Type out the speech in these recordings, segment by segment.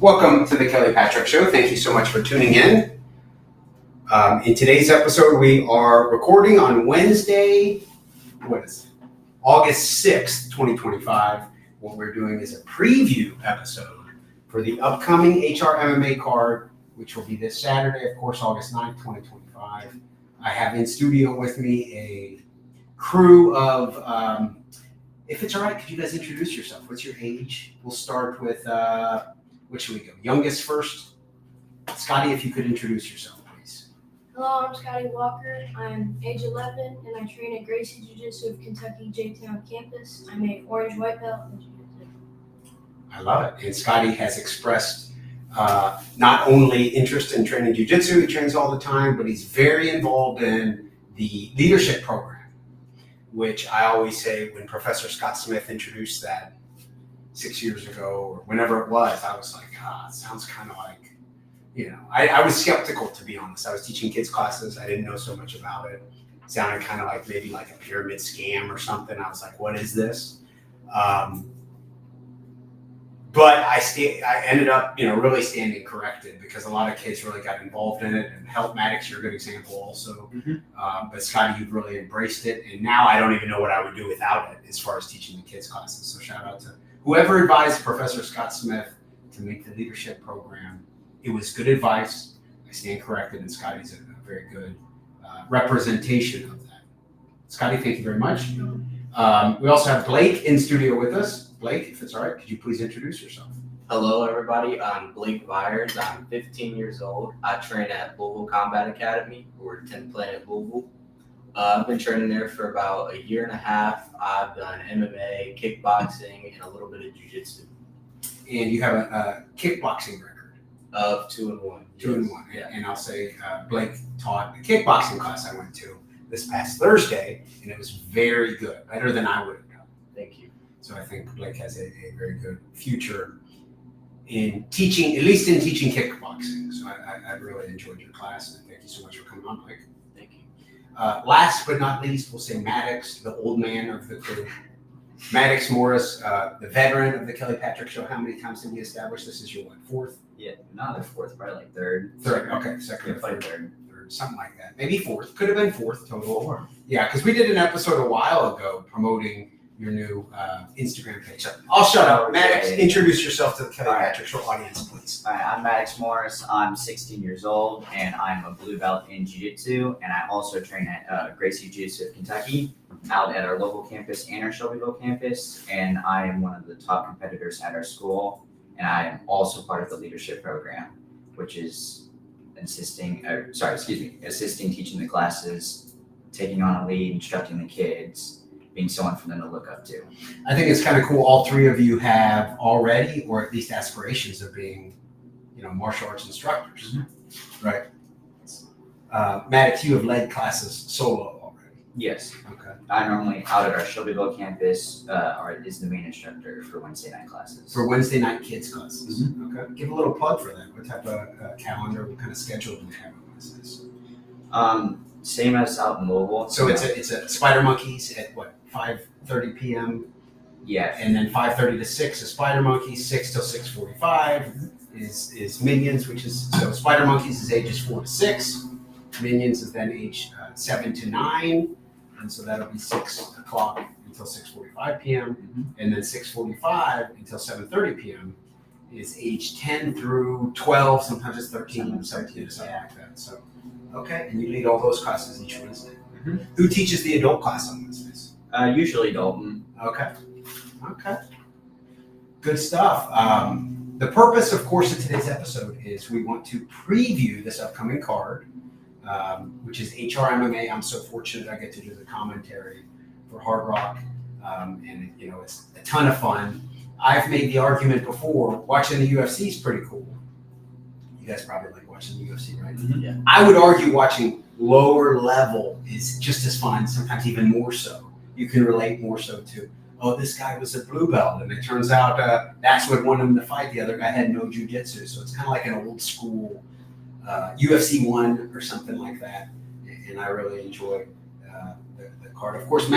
Welcome to the Kelly Patrick Show. Thank you so much for tuning in. In today's episode, we are recording on Wednesday, August 6th, 2025. What we're doing is a preview episode for the upcoming HRMMA card, which will be this Saturday, of course, August 9th, 2025. I have in studio with me a crew of, if it's all right, could you guys introduce yourself? What's your age? We'll start with, what should we go? Youngest first? Scotty, if you could introduce yourself, please. Hello, I'm Scotty Walker. I'm age 11 and I train at Gracie Jiu-Jitsu of Kentucky J-Town campus. I'm a orange white belt in Jiu-Jitsu. I love it. And Scotty has expressed not only interest in training Jiu-Jitsu, he trains all the time, but he's very involved in the leadership program, which I always say when Professor Scott Smith introduced that 6 years ago or whenever it was, I was like, it sounds kind of like, I was skeptical, to be honest. I was teaching kids classes. I didn't know so much about it. It sounded kind of like maybe like a pyramid scam or something. I was like, what is this? But I ended up, really standing corrected because a lot of kids really got involved in it, and helped Maddax, you're a good example also. Mm-hmm. But Scotty, you've really embraced it, and now I don't even know what I would do without it as far as teaching the kids classes. So shout out to whoever advised Professor Scott Smith to make the leadership program. It was good advice. I stand corrected, and Scotty's a very good representation of that. Scotty, thank you very much. We also have Blake in studio with us. Blake, if it's all right, could you please introduce yourself? Hello, everybody. I'm Blake Byers. I'm 15 years old. I train at Louisville Combat Academy, or 10th Planet Louisville. I've been training there for about a year and a half. I've done MMA, kickboxing, and a little bit of jiu-jitsu. And you have a kickboxing record of 2-1. 2-1. Yeah. And I'll say Blake taught the kickboxing class I went to this past Thursday, and it was very good, better than I would have done. Thank you. So I think Blake has a very good future in teaching, at least in teaching kickboxing. So I really enjoyed your class, and thank you so much for coming on, Blake. Thank you. Last but not least, we'll say Maddax, the old man of the crew. Maddax Morris, the veteran of the Kelly Patrick Show. How many times did we establish this is your fourth? Yeah, not the fourth, probably like third. Third, okay, second, yeah, third, something like that. Maybe fourth. Could have been fourth total. Yeah, because we did an episode a while ago promoting your new Instagram page. So I'll shut up. Maddax, introduce yourself to the Kelly Patrick Show audience, please. All right, I'm Maddax Morris. I'm 16 years old, and I'm a blue belt in Jiu-Jitsu, and I also train at Gracie Jiu-Jitsu of Kentucky, out at our local campus and our Shelbyville campus, and I am one of the top competitors at our school, and I am also part of the leadership program, which is assisting teaching the classes, taking on a lead, instructing the kids, being someone for them to look up to. I think it's kind of cool. All three of you have already, or at least aspirations of being, martial arts instructors, right? Maddax, you have led classes solo already. Yes. Okay. I normally out at our Shelbyville campus is the main instructor for Wednesday night classes. For Wednesday night kids classes. Mm-hmm. Okay. Give a little plug for that. What type of calendar, what kind of schedule do you have on Wednesdays? Same as out in Louisville. So it's a Spider Monkeys at 5:30 p.m. Yeah. And then 5:30 to 6 is Spider Monkeys. 6 till 6:45 is Minions, which is so Spider Monkeys is ages 4 to 6. Minions is then age 7 to 9, and so that'll be 6 o'clock until 6:45 p.m. Mm-hmm. And then 6:45 until 7:30 p.m. is age 10 through 12. Sometimes it's 13, 17, or something like that. So. Okay, and you lead all those classes each Wednesday. Mm-hmm. Who teaches the adult class on Wednesdays? Usually Dalton. Okay. Good stuff. The purpose, of course, of today's episode is we want to preview this upcoming card, which is HRMMA. I'm so fortunate I get to do the commentary for Hard Rock, and it's a ton of fun. I've made the argument before, watching the UFC is pretty cool. You guys probably like watching the UFC, right? Mm-hmm. Yeah. I would argue watching lower level is just as fun, sometimes even more so. You can relate more so to, this guy was a blue belt, and it turns out that's what won him the fight. The other guy had no jiu-jitsu, so it's kind of like an old school UFC 1 or something like that. And I really enjoy the card. Of course,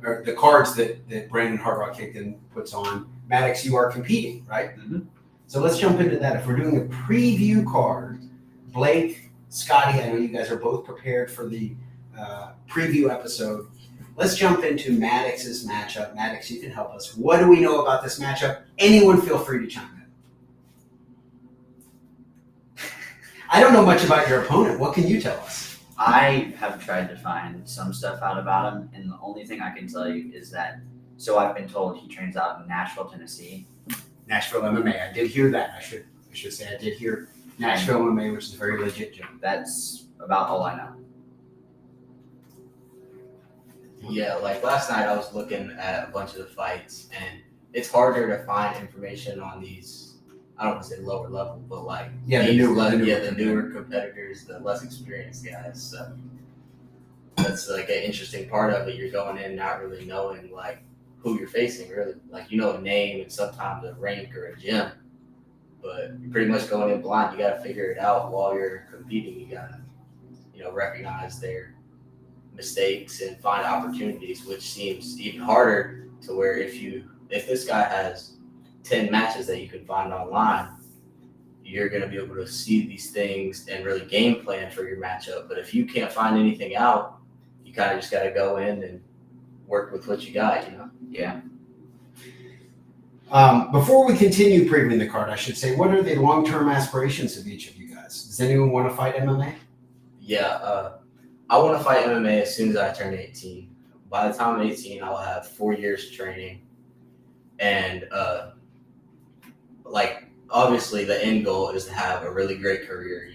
or the cards that Brandon Hard Rock Kicked In puts on. Maddax, you are competing, right? Mm-hmm. So let's jump into that. If we're doing a preview card, Blake, Scotty, I know you guys are both prepared for the preview episode. Let's jump into Maddax's matchup. Maddax, you can help us. What do we know about this matchup? Anyone feel free to chime in. I don't know much about your opponent. What can you tell us? I have tried to find some stuff out about him, and the only thing I can tell you is that, so I've been told he trains out in Nashville, Tennessee. Nashville MMA. I did hear that. I should say I did hear Nashville MMA, which is a very legit gym. That's about all I know. Yeah, like last night I was looking at a bunch of the fights, and it's harder to find information on these. I don't want to say lower level, but like the newer competitors, the less experienced guys. So that's like an interesting part of it. You're going in not really knowing like who you're facing, really. Like you know a name and sometimes a rank or a gym, but you're pretty much going in blind. You got to figure it out while you're competing. You got to, recognize their mistakes and find opportunities, which seems even harder to where if this guy has 10 matches that you can find online, you're going to be able to see these things and really game plan for your matchup. But if you can't find anything out, you kind of just got to go in and work with what you got, Yeah. Before we continue previewing the card, I should say, what are the long-term aspirations of each of you guys? Does anyone want to fight MMA? Yeah, I want to fight MMA as soon as I turn 18. By the time I'm 18, I'll have 4 years training. And, obviously the end goal is to have a really great career,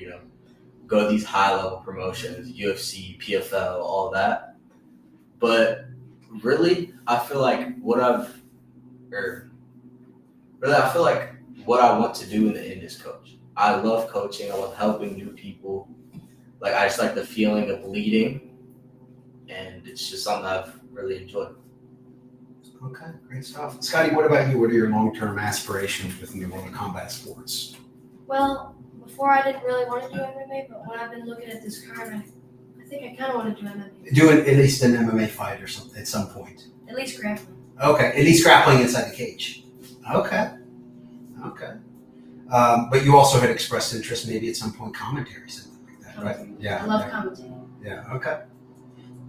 go to these high-level promotions, UFC, PFL, all that. But really, I feel like what I want to do in the end is coach. I love coaching. I love helping new people. Like, I just like the feeling of leading, and it's just something I've really enjoyed. Okay, great stuff. Scotty, what about you? What are your long-term aspirations within the world of combat sports? Well, before I didn't really want to do MMA, but when I've been looking at this card, I think I kind of want to do MMA. Do at least an MMA fight or something at some point. At least grappling. Okay, at least grappling inside the cage. Okay. But you also had expressed interest, maybe at some point, commentary, something like that, right? Yeah. I love commentating. Yeah. Okay.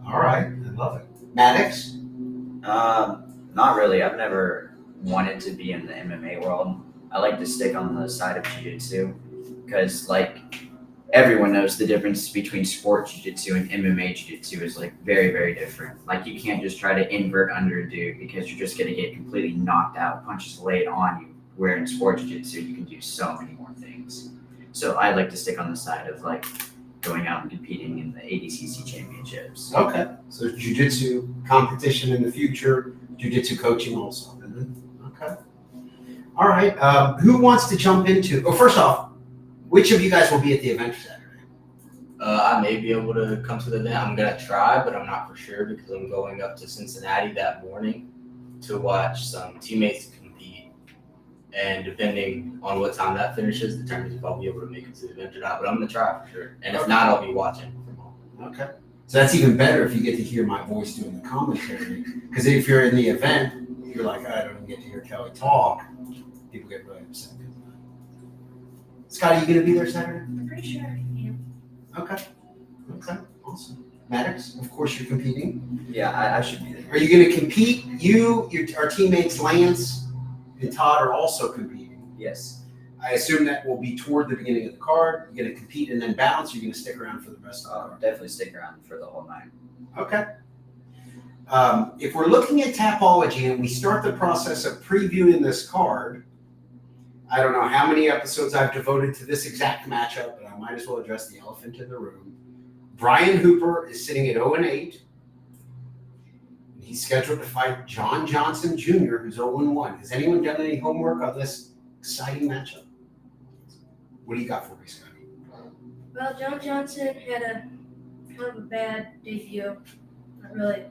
All right. I love it. Maddax? Not really. I've never wanted to be in the MMA world. I like to stick on the side of jiu-jitsu because, everyone knows the difference between sport jiu-jitsu and MMA jiu-jitsu is, very, very different. You can't just try to invert under a dude because you're just going to get completely knocked out, punches laid on you, where in sport jiu-jitsu, you can do so many more things. So I like to stick on the side of, going out and competing in the ADCC championships. Okay. So jiu-jitsu competition in the future, jiu-jitsu coaching also. Okay. All right. Who wants to jump into? Oh, first off, which of you guys will be at the event Saturday? I may be able to come to the event. I'm going to try, but I'm not for sure because I'm going up to Cincinnati that morning to watch some teammates compete. And depending on what time that finishes, determines if I'll be able to make it to the event or not. But I'm going to try for sure. And if not, I'll be watching from home. Okay. So that's even better if you get to hear my voice doing the commentary. Because if you're in the event, you're like, I don't even get to hear Kelly talk. People get really upset. Scotty, you going to be there Saturday? I'm pretty sure I am. Okay. Awesome. Maddax, of course you're competing. Yeah, I should be there. Are you going to compete? Our teammates Lance and Todd are also competing. Yes. I assume that will be toward the beginning of the card. You're going to compete and then bounce. You're going to stick around for the rest of the card. Definitely stick around for the whole night. Okay. If we're looking at Tapology and we start the process of previewing this card, I don't know how many episodes I've devoted to this exact matchup, but I might as well address the elephant in the room. Brian Hooper is sitting at 0-8. He's scheduled to fight John Johnson Jr., who's 0-1. Has anyone done any homework on this exciting matchup? What do you got for me, Scotty? Well, John Johnson had a kind of a bad debut. Not really.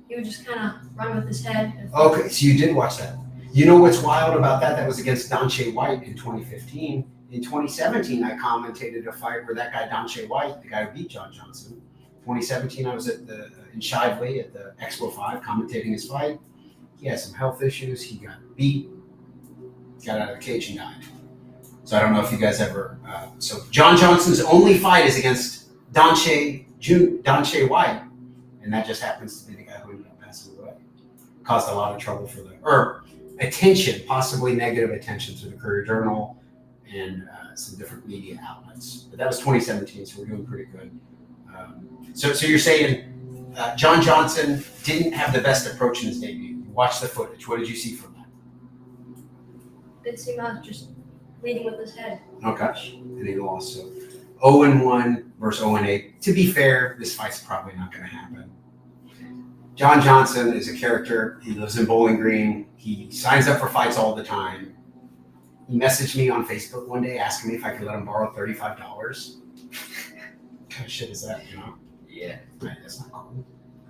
He would just kind of run with his head. Okay, so you did watch that. You know what's wild about that? That was against Donche White in 2015. In 2017, I commentated a fight where that guy, Donche White, the guy who beat John Johnson. 2017, I was in Shively at the Expo 5 commentating his fight. He had some health issues. He got beat. Got out of the cage and died. So I don't know if you guys ever. So John Johnson's only fight is against Donche White, and that just happens to be the guy who ended up passing away. Caused a lot of trouble for them, or attention, possibly negative attention through the Courier Journal and some different media outlets. But that was 2017, so we're doing pretty good. So you're saying John Johnson didn't have the best approach in his debut. You watched the footage. What did you see from that? Didn't seem out just leading with his head. Okay, and he lost. So 0-1 versus 0-8. To be fair, this fight's probably not going to happen. John Johnson is a character. He lives in Bowling Green. He signs up for fights all the time. He messaged me on Facebook one day asking me if I could let him borrow $35. What kind of shit is that, you know? Yeah. Right, that's not cool.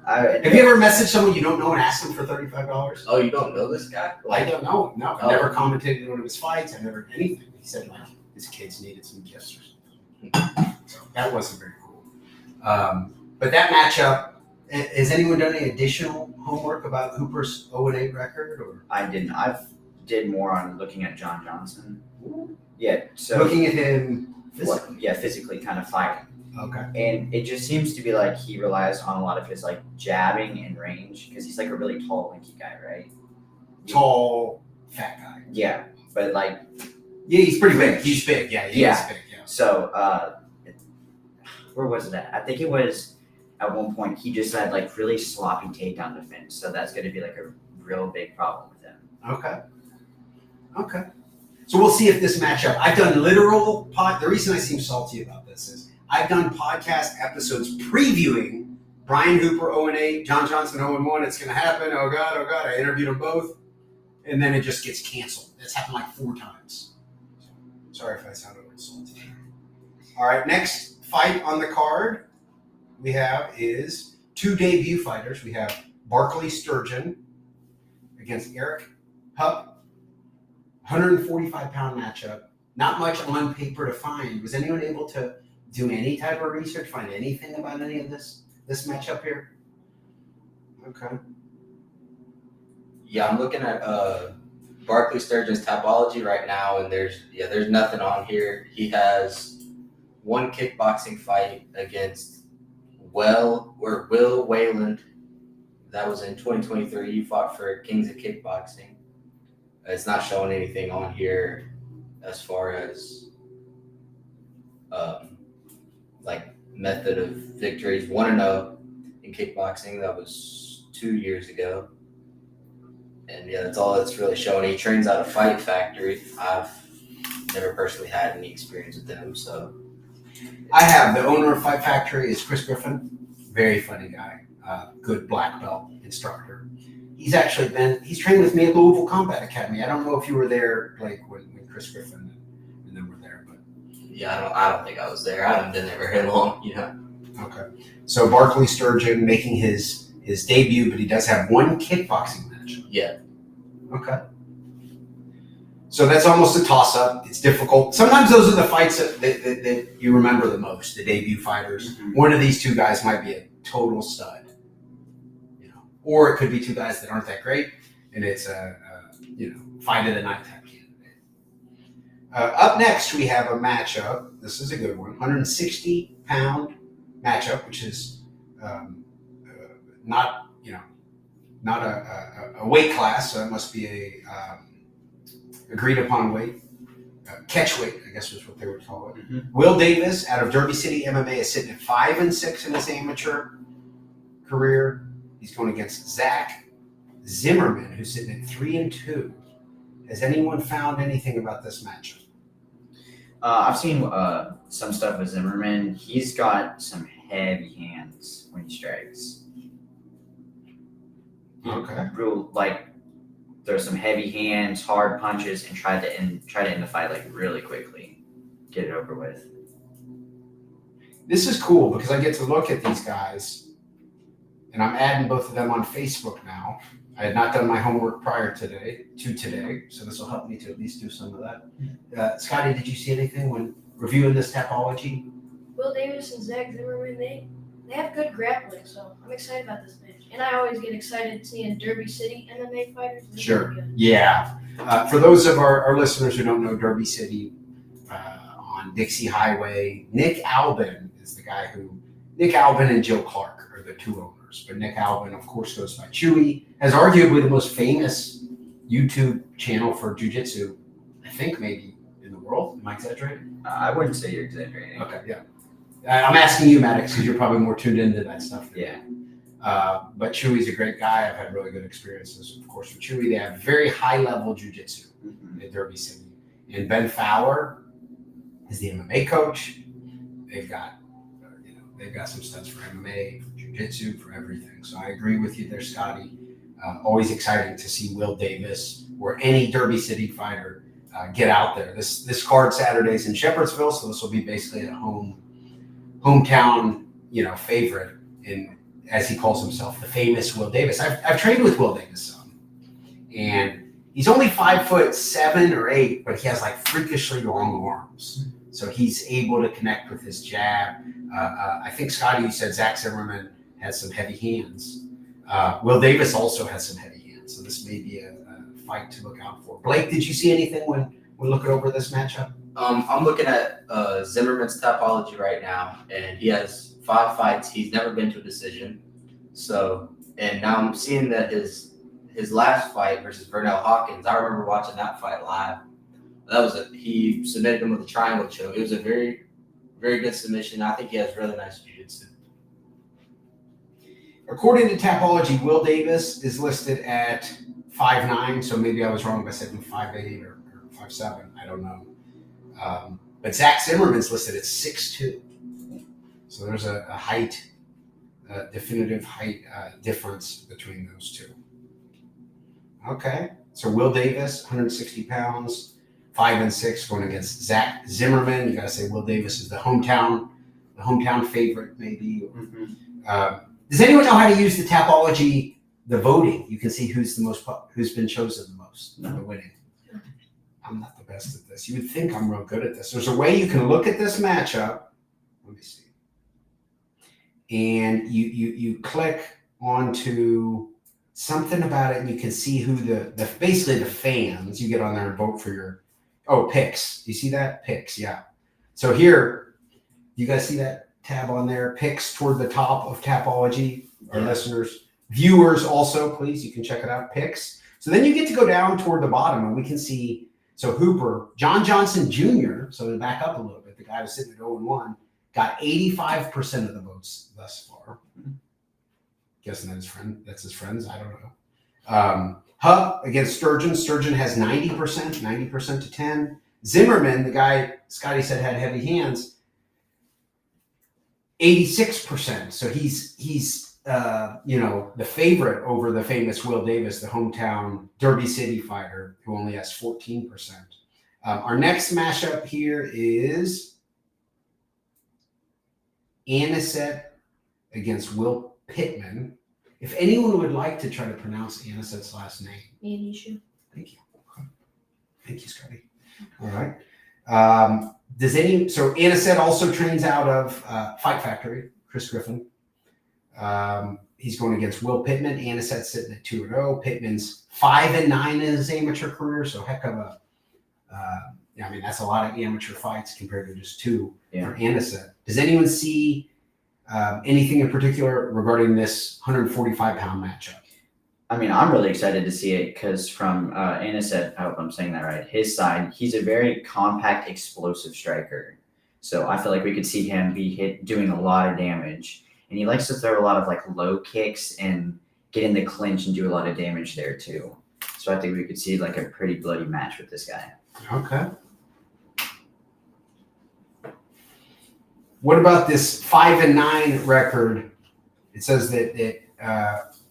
Have Have you ever messaged someone you don't know and asked them for $35? Oh, you don't know this guy? I don't know. No, I never commented on one of his fights. I never anything. He said like his kids needed some gifts or something. So that wasn't very cool. But that matchup, has anyone done any additional homework about Hooper's 0-8 record? Or I didn't. I've did more on looking at John Johnson. Yeah. So looking at him physically? physically kind of fighting. Okay. And it just seems to be like he relies on a lot of his like jabbing and range because he's like a really tall, lanky guy, right? Tall, fat guy. Yeah, but like Yeah, he's pretty big. He's big. Yeah, he is big. Yeah. so. Where was it at? I think it was at one point he just had like really sloppy takedown defense, so that's going to be like a real big problem with him. Okay. Okay. So we'll see if this matchup. I've done literal The reason I seem salty about this is I've done podcast episodes previewing Brian Hooper 0-8, John Johnson 0-1. It's going to happen. Oh God, oh God. I interviewed them both. And then it just gets canceled. That's happened like 4 times. Sorry if I sound a little salty. All right. Next fight on the card we have is 2 debut fighters. We have Barkley Sturgeon against Eric Hupp. 145-pound matchup. Not much on paper to find. Was anyone able to do any type of research, find anything about any of this matchup here? Okay. Yeah, I'm looking at Barkley Sturgeon's Tapology right now, and there's nothing on here. He has 1 kickboxing fight against Will Wayland. That was in 2023. He fought for Kings of Kickboxing. It's not showing anything on here as far as like method of victories. 1-0 in kickboxing. That was 2 years ago. And yeah, that's all that's really showing. He trains out of Fight Factory. I've never personally had any experience with them, so. I have. The owner of Fight Factory is Chris Griffin. Very funny guy. Good black belt instructor. He's trained with me at Louisville Combat Academy. I don't know if you were there, like when Chris Griffin and them were there, but Yeah, I don't think I was there. I haven't been there very long, you know. okay. So Barkley Sturgeon making his debut, but he does have 1 kickboxing match. Yeah. Okay. So that's almost a toss-up. It's difficult. Sometimes those are the fights that you remember the most, the debut fighters. Mm-hmm. One of these 2 guys might be a total stud. Or it could be 2 guys that aren't that great, and it's a fight of the night type candidate. Up next, we have a matchup. This is a good one. 160-pound matchup, which is not a weight class, so it must be a agreed upon weight. Catch weight, I guess was what they would call it. Mm-hmm. Will Davis out of Derby City MMA is sitting at 5-6 in his amateur career. He's going against Zach Zimmerman, who's sitting at 3-2. Has anyone found anything about this matchup? I've seen some stuff with Zimmerman. He's got some heavy hands when he strikes. Okay. Real like there's some heavy hands, hard punches, and try to end the fight like really quickly, get it over with. This is cool because I get to look at these guys. And I'm adding both of them on Facebook now. I had not done my homework prior to today, so this will help me to at least do some of that. Scotty, did you see anything when reviewing this Tapology? Will Davis and Zach Zimmerman, they have good grappling, so I'm excited about this match. And I always get excited seeing Derby City MMA fighters. Sure. Yeah. For those of our listeners who don't know Derby City, Dixie Highway. Nick Albin is the guy Nick Albin and Joe Clark are the two owners. But Nick Albin, of course, goes by Chewy, has arguably the most famous YouTube channel for jiu-jitsu, I think maybe in the world. Am I exaggerating? I wouldn't say you're exaggerating. Okay, yeah. I'm asking you, Maddax, because you're probably more tuned into that stuff. Yeah. But Chewy's a great guy. I've had really good experiences, of course, with Chewy. They have very high-level jiu-jitsu in Derby City. And Ben Fowler is the MMA coach. They've got some studs for MMA, for jiu-jitsu, for everything. So I agree with you there, Scotty. Always exciting to see Will Davis or any Derby City fighter get out there. This card Saturday's in Shepherdsville, so this will be basically a hometown, favorite in, as he calls himself, the famous Will Davis. I've trained with Will Davis some, and he's only 5'7" or 8", but he has like freakishly long arms. So he's able to connect with his jab. I think, Scotty, you said Zach Zimmerman has some heavy hands. Will Davis also has some heavy hands. So this may be a fight to look out for. Blake, did you see anything when looking over this matchup? I'm looking at Zimmerman's topology right now, and he has 5 fights. He's never been to a decision. So, and now I'm seeing that his last fight versus Vernell Hawkins, I remember watching that fight live. He submitted him with a triangle choke. It was a very, very good submission. I think he has really nice jiu-jitsu. According to Tapology, Will Davis is listed at 5'9", so maybe I was wrong by saying 5'8" or 5'7". I don't know. But Zach Zimmerman's listed at 6'2". So there's a definitive height difference between those two. Okay, so Will Davis, 160 pounds, 5'6", going against Zach Zimmerman. You got to say Will Davis is the hometown favorite, maybe. Does anyone know how to use the Tapology, the voting? You can see who's been chosen the most for winning. I'm not the best at this. You would think I'm real good at this. There's a way you can look at this matchup. Let me see. And you click onto something about it, and you can see who basically the fans, you get on there and vote for your picks. You see that? Picks, yeah. So here, you guys see that tab on there? Picks toward the top of Tapology. Our listeners, viewers also, please, you can check it out. Picks. So then you get to go down toward the bottom, and we can see, so Hooper, John Johnson Jr., so to back up a little bit, the guy who's sitting at 0-1, got 85% of the votes thus far. Guessing that's his friends. I don't know. Hub against Sturgeon. Sturgeon has 90% to 10. Zimmerman, the guy Scotty said had heavy hands, 86%. So he's the favorite over the famous Will Davis, the hometown Derby City fighter, who only has 14%. Our next matchup here is Anisette against Will Pittman. If anyone would like to try to pronounce Anisette's last name. Anishu. Thank you. Thank you, Scotty. All right. So Anisette also trains out of Fight Factory, Chris Griffin. He's going against Will Pittman. Anisette's sitting at 2-0. Pittman's 5-9 in his amateur career, so heck of a that's a lot of amateur fights compared to just 2 for Anisette. Does anyone see anything in particular regarding this 145-pound matchup? I mean, I'm really excited to see it because from Anisette, I hope I'm saying that right, his side, he's a very compact, explosive striker. So I feel like we could see him be doing a lot of damage. And he likes to throw a lot of low kicks and get in the clinch and do a lot of damage there too. So I think we could see a pretty bloody match with this guy. Okay. What about this 5-9 record? It says that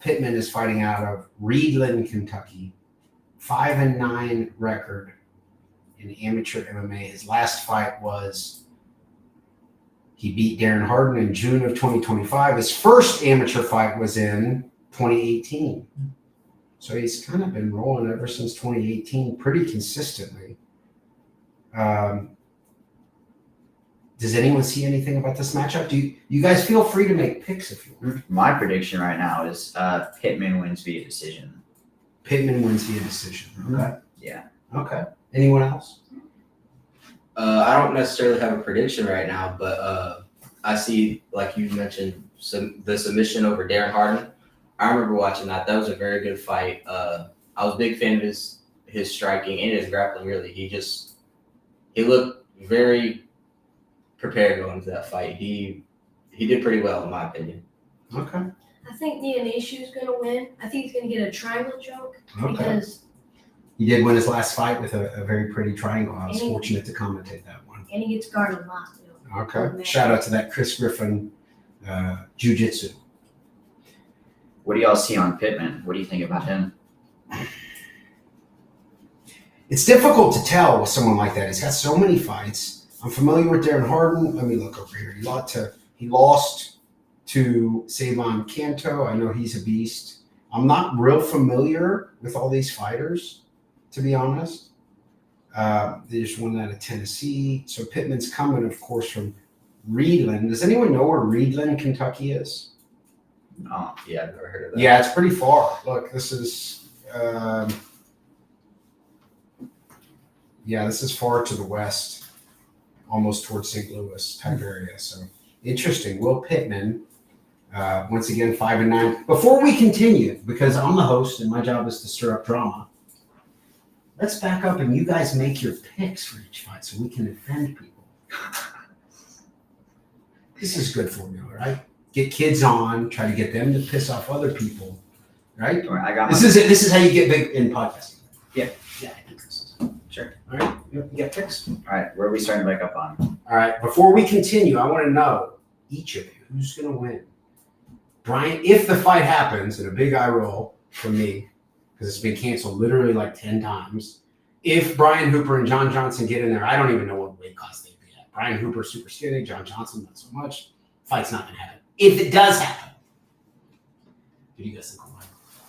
Pittman is fighting out of Reedland, Kentucky. 5-9 record in amateur MMA. His last fight was he beat Darren Harden in June of 2025. His first amateur fight was in 2018. So he's kind of been rolling ever since 2018 pretty consistently. Does anyone see anything about this matchup? Do you guys feel free to make picks if you want? My prediction right now is Pittman wins via decision. Pittman wins via decision. Okay. Yeah. Okay. Anyone else? I don't necessarily have a prediction right now, but I see, like you mentioned, the submission over Darren Harden. I remember watching that. That was a very good fight. I was a big fan of his striking and his grappling. Really, he looked very prepared going into that fight. He did pretty well, in my opinion. Okay. I think Dionysius is going to win. I think he's going to get a triangle choke Okay. because He did win his last fight with a very pretty triangle. I was fortunate to commentate that one. and he gets guarded a lot. Okay. Shout out to that Chris Griffin jiu-jitsu. What do y'all see on Pittman? What do you think about him? It's difficult to tell with someone like that. He's got so many fights. I'm familiar with Darren Harden. Let me look over here. He lost to Savon Canto. I know he's a beast. I'm not real familiar with all these fighters, to be honest. They just won out of Tennessee. So Pittman's coming, of course, from Reedland. Does anyone know where Reedland, Kentucky is? Oh, Yeah, I've never heard of that. Yeah, it's pretty far. Look, this is this is far to the west, almost towards St. Louis type area. So interesting. Will Pittman, once again, 5-9. Before we continue, because I'm the host and my job is to stir up drama, let's back up and you guys make your picks for each fight so we can offend people. This is good formula, right? Get kids on, try to get them to piss off other people, right? All right, I got This is it. This is how you get big in podcasting. Yeah. Yeah, I think this is. Sure. All right, you got picks? All right, where are we starting back up on? All right, before we continue, I want to know, each of you, who's going to win? Brian, if the fight happens, and a big eye roll from me, because it's been canceled literally like 10 times, if Brian Hooper and John Johnson get in there, I don't even know what weight class they'd be at. Brian Hooper, super skinny, John Johnson, not so much. Fight's not going to happen. If it does happen, what do you guys think will happen?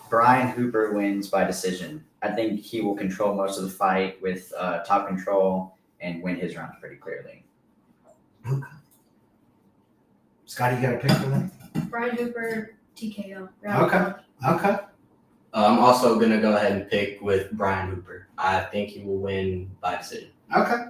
Brian Hooper wins by decision. I think he will control most of the fight with top control and win his rounds pretty clearly. Okay. Scotty, you got a pick for that? Brian Hooper, TKO. Okay. I'm also going to go ahead and pick with Brian Hooper. I think he will win by decision. Okay.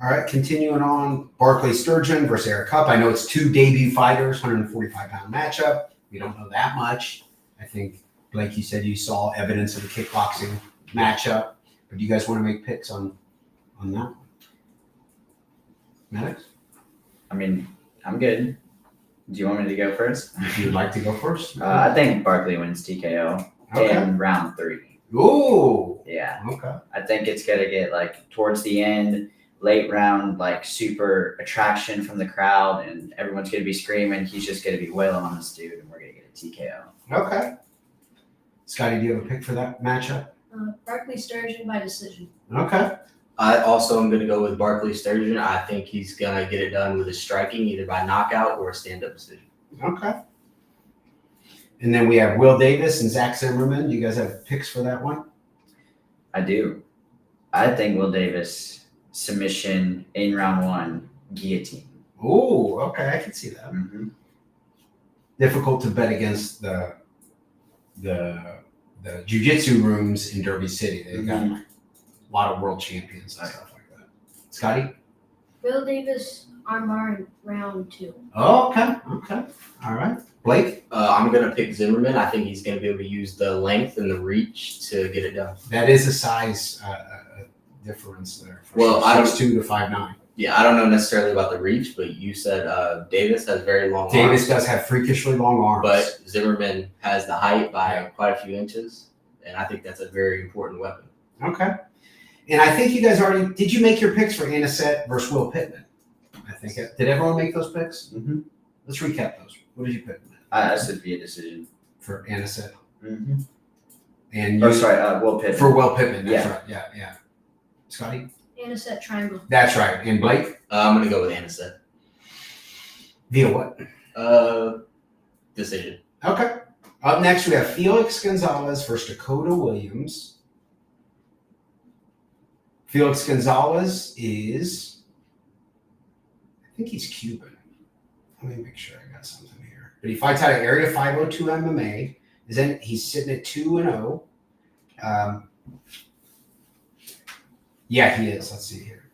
All right, continuing on. Barclay Sturgeon versus Eric Cup. I know it's two debut fighters, 145-pound matchup. We don't know that much. I think, Blake, you said you saw evidence of a kickboxing matchup. But do you guys want to make picks on that one? Maddax? I mean, I'm good. Do you want me to go first? If you'd like to go first. I think Barkley wins TKO in round 3. Ooh. Yeah. Okay. I think it's going to get like towards the end, late round, like super attraction from the crowd, and everyone's going to be screaming. He's just going to be wailing on this dude, and we're going to get a TKO. Okay. Scotty, do you have a pick for that matchup? Barkley Sturgeon by decision. Okay. I also am going to go with Barclay Sturgeon. I think he's going to get it done with his striking, either by knockout or a stand-up decision. Okay. And then we have Will Davis and Zach Zimmerman. Do you guys have picks for that one? I do. I think Will Davis submission in round 1, guillotine. Oh, okay. I can see that. Mm-hmm. Difficult to bet against the jiu-jitsu rooms in Derby City. They've got a lot of world champions and stuff like that. Scotty? Will Davis armbar in round 2. Oh, okay. All right. Blake? I'm going to pick Zimmerman. I think he's going to be able to use the length and the reach to get it done. That is a size difference there. Well, I don't- 6'2" to 5'9". Yeah, I don't know necessarily about the reach, but you said Davis has very long Davis arms. does have freakishly long arms. But Zimmerman has the height by quite a few inches, and I think that's a very important weapon. Okay. And I think you guys already, did you make your picks for Anisette versus Will Pittman? I think, did everyone make those picks? Mm-hmm. Let's recap those. What did you pick I said via decision. for Anisette? Mm-hmm. And Oh, you, sorry, Will Pittman. for Will Pittman, that's Yeah. right. Yeah. Scotty? Anisette triangle. That's right. And Blake? I'm going to go with Anisette. Via what? Decision. Okay. Up next, we have Felix Gonzalez versus Dakota Williams. Felix Gonzalez is, I think he's Cuban. Let me make sure I got something here. But he fights out of Area 502 MMA. He's sitting at 2-0. Yeah, he is. Let's see here.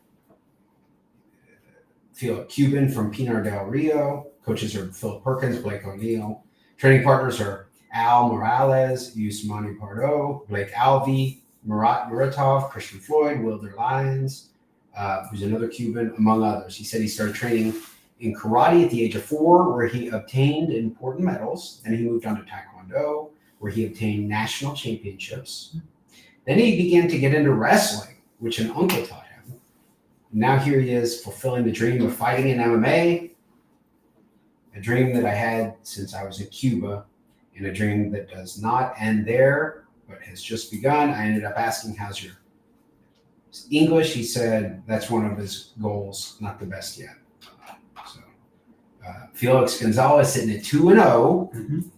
Cuban from Pinar del Rio. Coaches are Phil Perkins, Blake O'Neill. Training partners are Al Morales, Yusmani Pardo, Blake Alvey, Murat Muratov, Christian Floyd, Wilder Lyons, who's another Cuban, among others. He said he started training in karate at the age of 4, where he obtained important medals. Then he moved on to Taekwondo, where he obtained national championships. Then he began to get into wrestling, which an uncle taught him. Now here he is fulfilling the dream of fighting in MMA, a dream that I had since I was in Cuba, and a dream that does not end there, but has just begun. I ended up asking, how's your English? He said that's one of his goals, not the best yet. Felix Gonzalez sitting at 2-0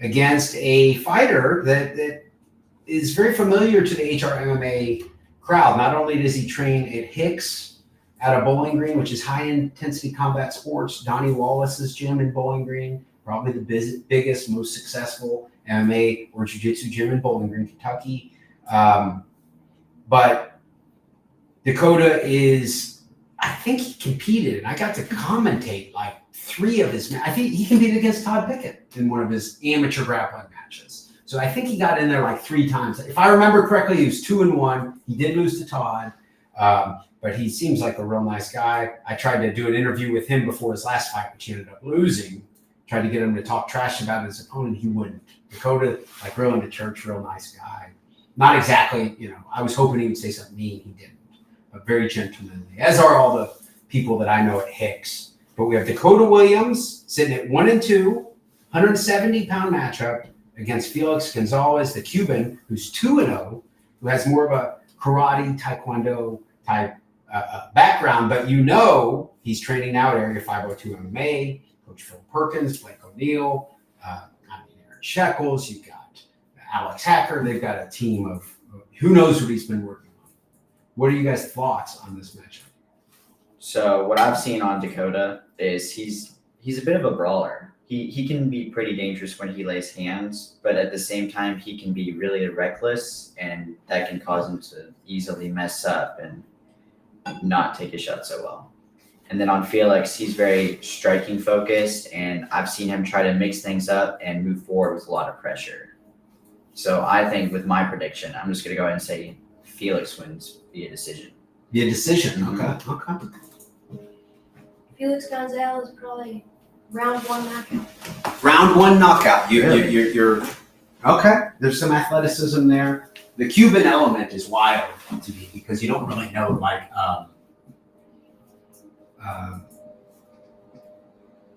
against a fighter that is very familiar to the HRMMA crowd. Not only does he train at Hicks out of Bowling Green, which is high intensity combat sports, Donnie Wallace's gym in Bowling Green, probably the biggest, most successful MMA or jiu-jitsu gym in Bowling Green, Kentucky. But Dakota is, I think he competed, and I got to commentate like 3 of his, I think he competed against Todd Pickett in one of his amateur grappling matches. So I think he got in there like 3 times. If I remember correctly, he was 2-1. He did lose to Todd, but he seems like a real nice guy. I tried to do an interview with him before his last fight, which he ended up losing. Tried to get him to talk trash about his opponent. He wouldn't. Dakota, like real into church, real nice guy. Not exactly, I was hoping he would say something mean. He didn't, but very gentlemanly, as are all the people that I know at Hicks. But we have Dakota Williams sitting at 1-2, 170-pound matchup against Felix Gonzalez, the Cuban, who's 2-0, who has more of a karate, taekwondo type background. But he's training now at Area 502 MMA. Coach Phil Perkins, Blake O'Neill, Aaron Shekels. You've got Alex Hacker. They've got a team of who knows what he's been working on. What are you guys' thoughts on this matchup? So what I've seen on Dakota is he's a bit of a brawler. He can be pretty dangerous when he lays hands, but at the same time he can be really reckless, and that can cause him to easily mess up and not take his shot so well. And then on Felix, he's very striking focused, and I've seen him try to mix things up and move forward with a lot of pressure. So I think with my prediction, I'm just going to go ahead and say Felix wins via decision. Via decision, okay. Felix Gonzalez probably round 1 knockout. Round 1 knockout. You're okay. There's some athleticism there. The Cuban element is wild to me because you don't really know, like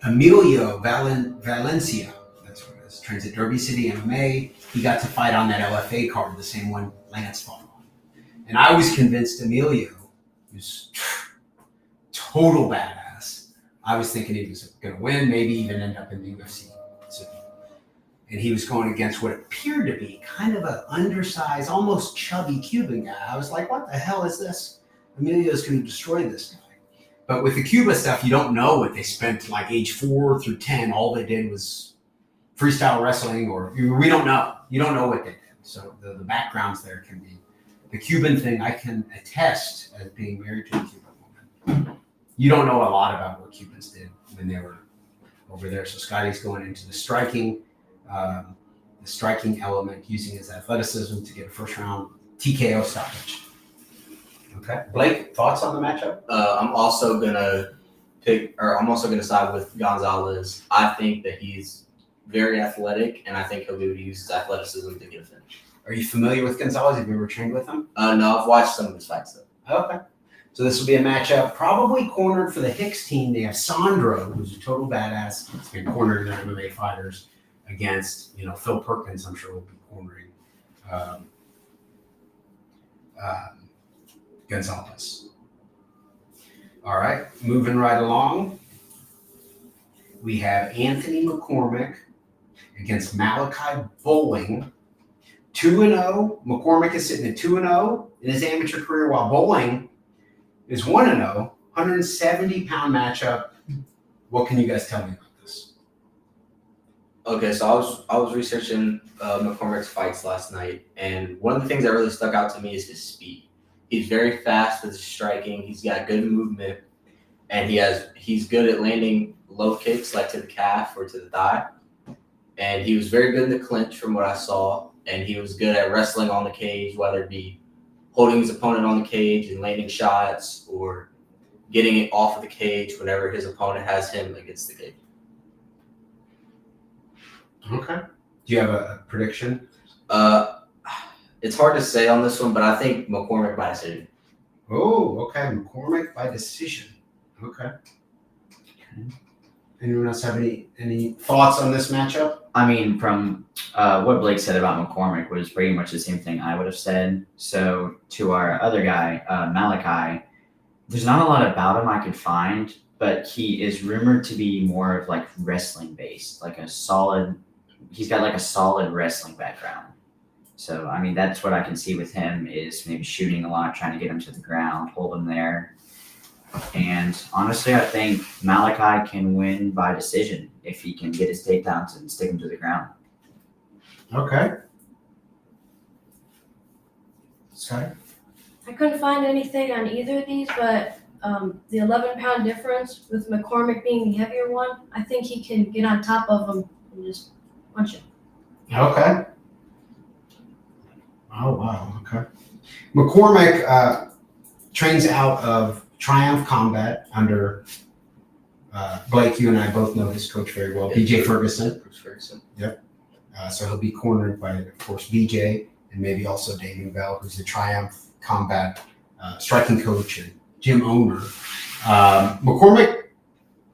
Emilio Valencia, that's what it is, trains at Derby City MMA. He got to fight on that LFA card, the same one Lance fought on. And I was convinced Emilio, who's total badass, I was thinking he was going to win, maybe even end up in the UFC. And he was going against what appeared to be kind of an undersized, almost chubby Cuban guy. I was like, what the hell is this? Emilio's going to destroy this guy. But with the Cuba stuff, you don't know what they spent like age 4 through 10. All they did was freestyle wrestling, or we don't know. You don't know what they did. So the backgrounds there can be. The Cuban thing, I can attest as being married to a Cuban woman. You don't know a lot about what Cubans did when they were over there. So Scotty's going into the striking element, using his athleticism to get a first round TKO stoppage. Okay, Blake, thoughts on the matchup? I'm also gonna side with Gonzalez. I think that he's very athletic, and I think he'll be able to use his athleticism to get a finish. Are you familiar with Gonzalez? Have you ever trained with him? No, I've watched some of his fights though. Okay. So this will be a matchup probably cornered for the Hicks team. They have Sandro, who's a total badass. He's been cornering their MMA fighters against, Phil Perkins, I'm sure will be cornering Gonzalez. All right, moving right along. We have Anthony McCormick against Malachi Bowling. 2-0. McCormick is sitting at 2-0 in his amateur career, while Bowling is 1-0, 170-pound matchup. What can you guys tell me about this? Okay, so I was researching McCormick's fights last night, and one of the things that really stuck out to me is his speed. He's very fast with his striking. He's got good movement. and he's good at landing low kicks like to the calf or to the thigh. And he was very good in the clinch from what I saw, and he was good at wrestling on the cage, whether it be holding his opponent on the cage and landing shots or getting it off of the cage whenever his opponent has him against the cage. Okay. Do you have a prediction? It's hard to say on this one, but I think McCormick by decision. Oh, okay. McCormick by decision. Okay. Anyone else have any thoughts on this matchup? I mean, from what Blake said about McCormick was pretty much the same thing I would have said. So to our other guy, Malachi, there's not a lot about him I could find, but he is rumored to be more of like wrestling based, like he's got like a solid wrestling background. So, I mean, that's what I can see with him is maybe shooting a lot, trying to get him to the ground, hold him there. And honestly, I think Malachi can win by decision if he can get his takedowns and stick him to the ground. Okay. Scotty? I couldn't find anything on either of these, but the 11-pound difference with McCormick being the heavier one, I think he can get on top of him and just punch him. Okay. Oh, wow. Okay. McCormick trains out of Triumph Combat under Blake. You and I both know his coach very well, BJ Ferguson. Bruce Ferguson. So he'll be cornered by, of course, BJ and maybe also Damon Bell, who's the Triumph Combat striking coach and gym owner. McCormick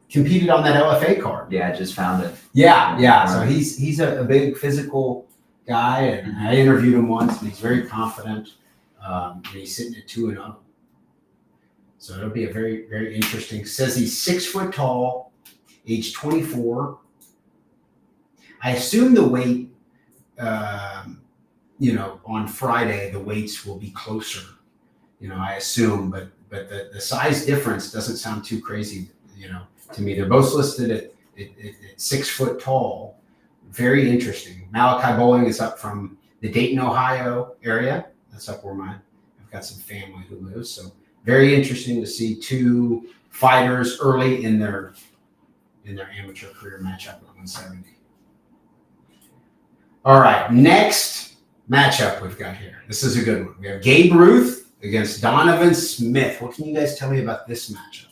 competed on that LFA card. Yeah, I just found it. Yeah. So he's a big physical guy, and I interviewed him once, and he's very confident. And he's sitting at 2-0. So it'll be a very, very interesting. Says he's 6 foot tall, age 24. I assume the weight, on Friday, the weights will be closer. I assume, but the size difference doesn't sound too crazy, to me. They're both listed at 6 foot tall. Very interesting. Malachi Bowling is up from the Dayton, Ohio area. That's up where I've got some family who lives. So very interesting to see two fighters early in their amateur career matchup at 170. All right, next matchup we've got here. This is a good one. We have Gabe Ruth against Donovan Smith. What can you guys tell me about this matchup?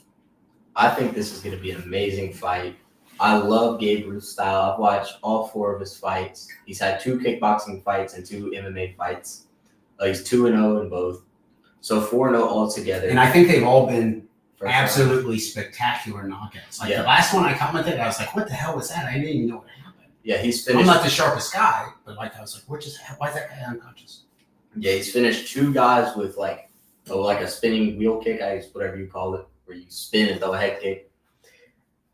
I think this is going to be an amazing fight. I love Gabe Ruth's style. I've watched all 4 of his fights. He's had 2 kickboxing fights and 2 MMA fights. He's 2-0 in both. So 4-0 altogether. And I think they've all been absolutely spectacular knockouts. Like the last one I commented, I was like, what the hell was that? I didn't even know what happened. Yeah, he's finished. I'm not the sharpest guy, but I was like, why is that guy unconscious? Yeah, he's finished 2 guys with like a spinning wheel kick, I guess, whatever you call it, where you spin and throw a head kick.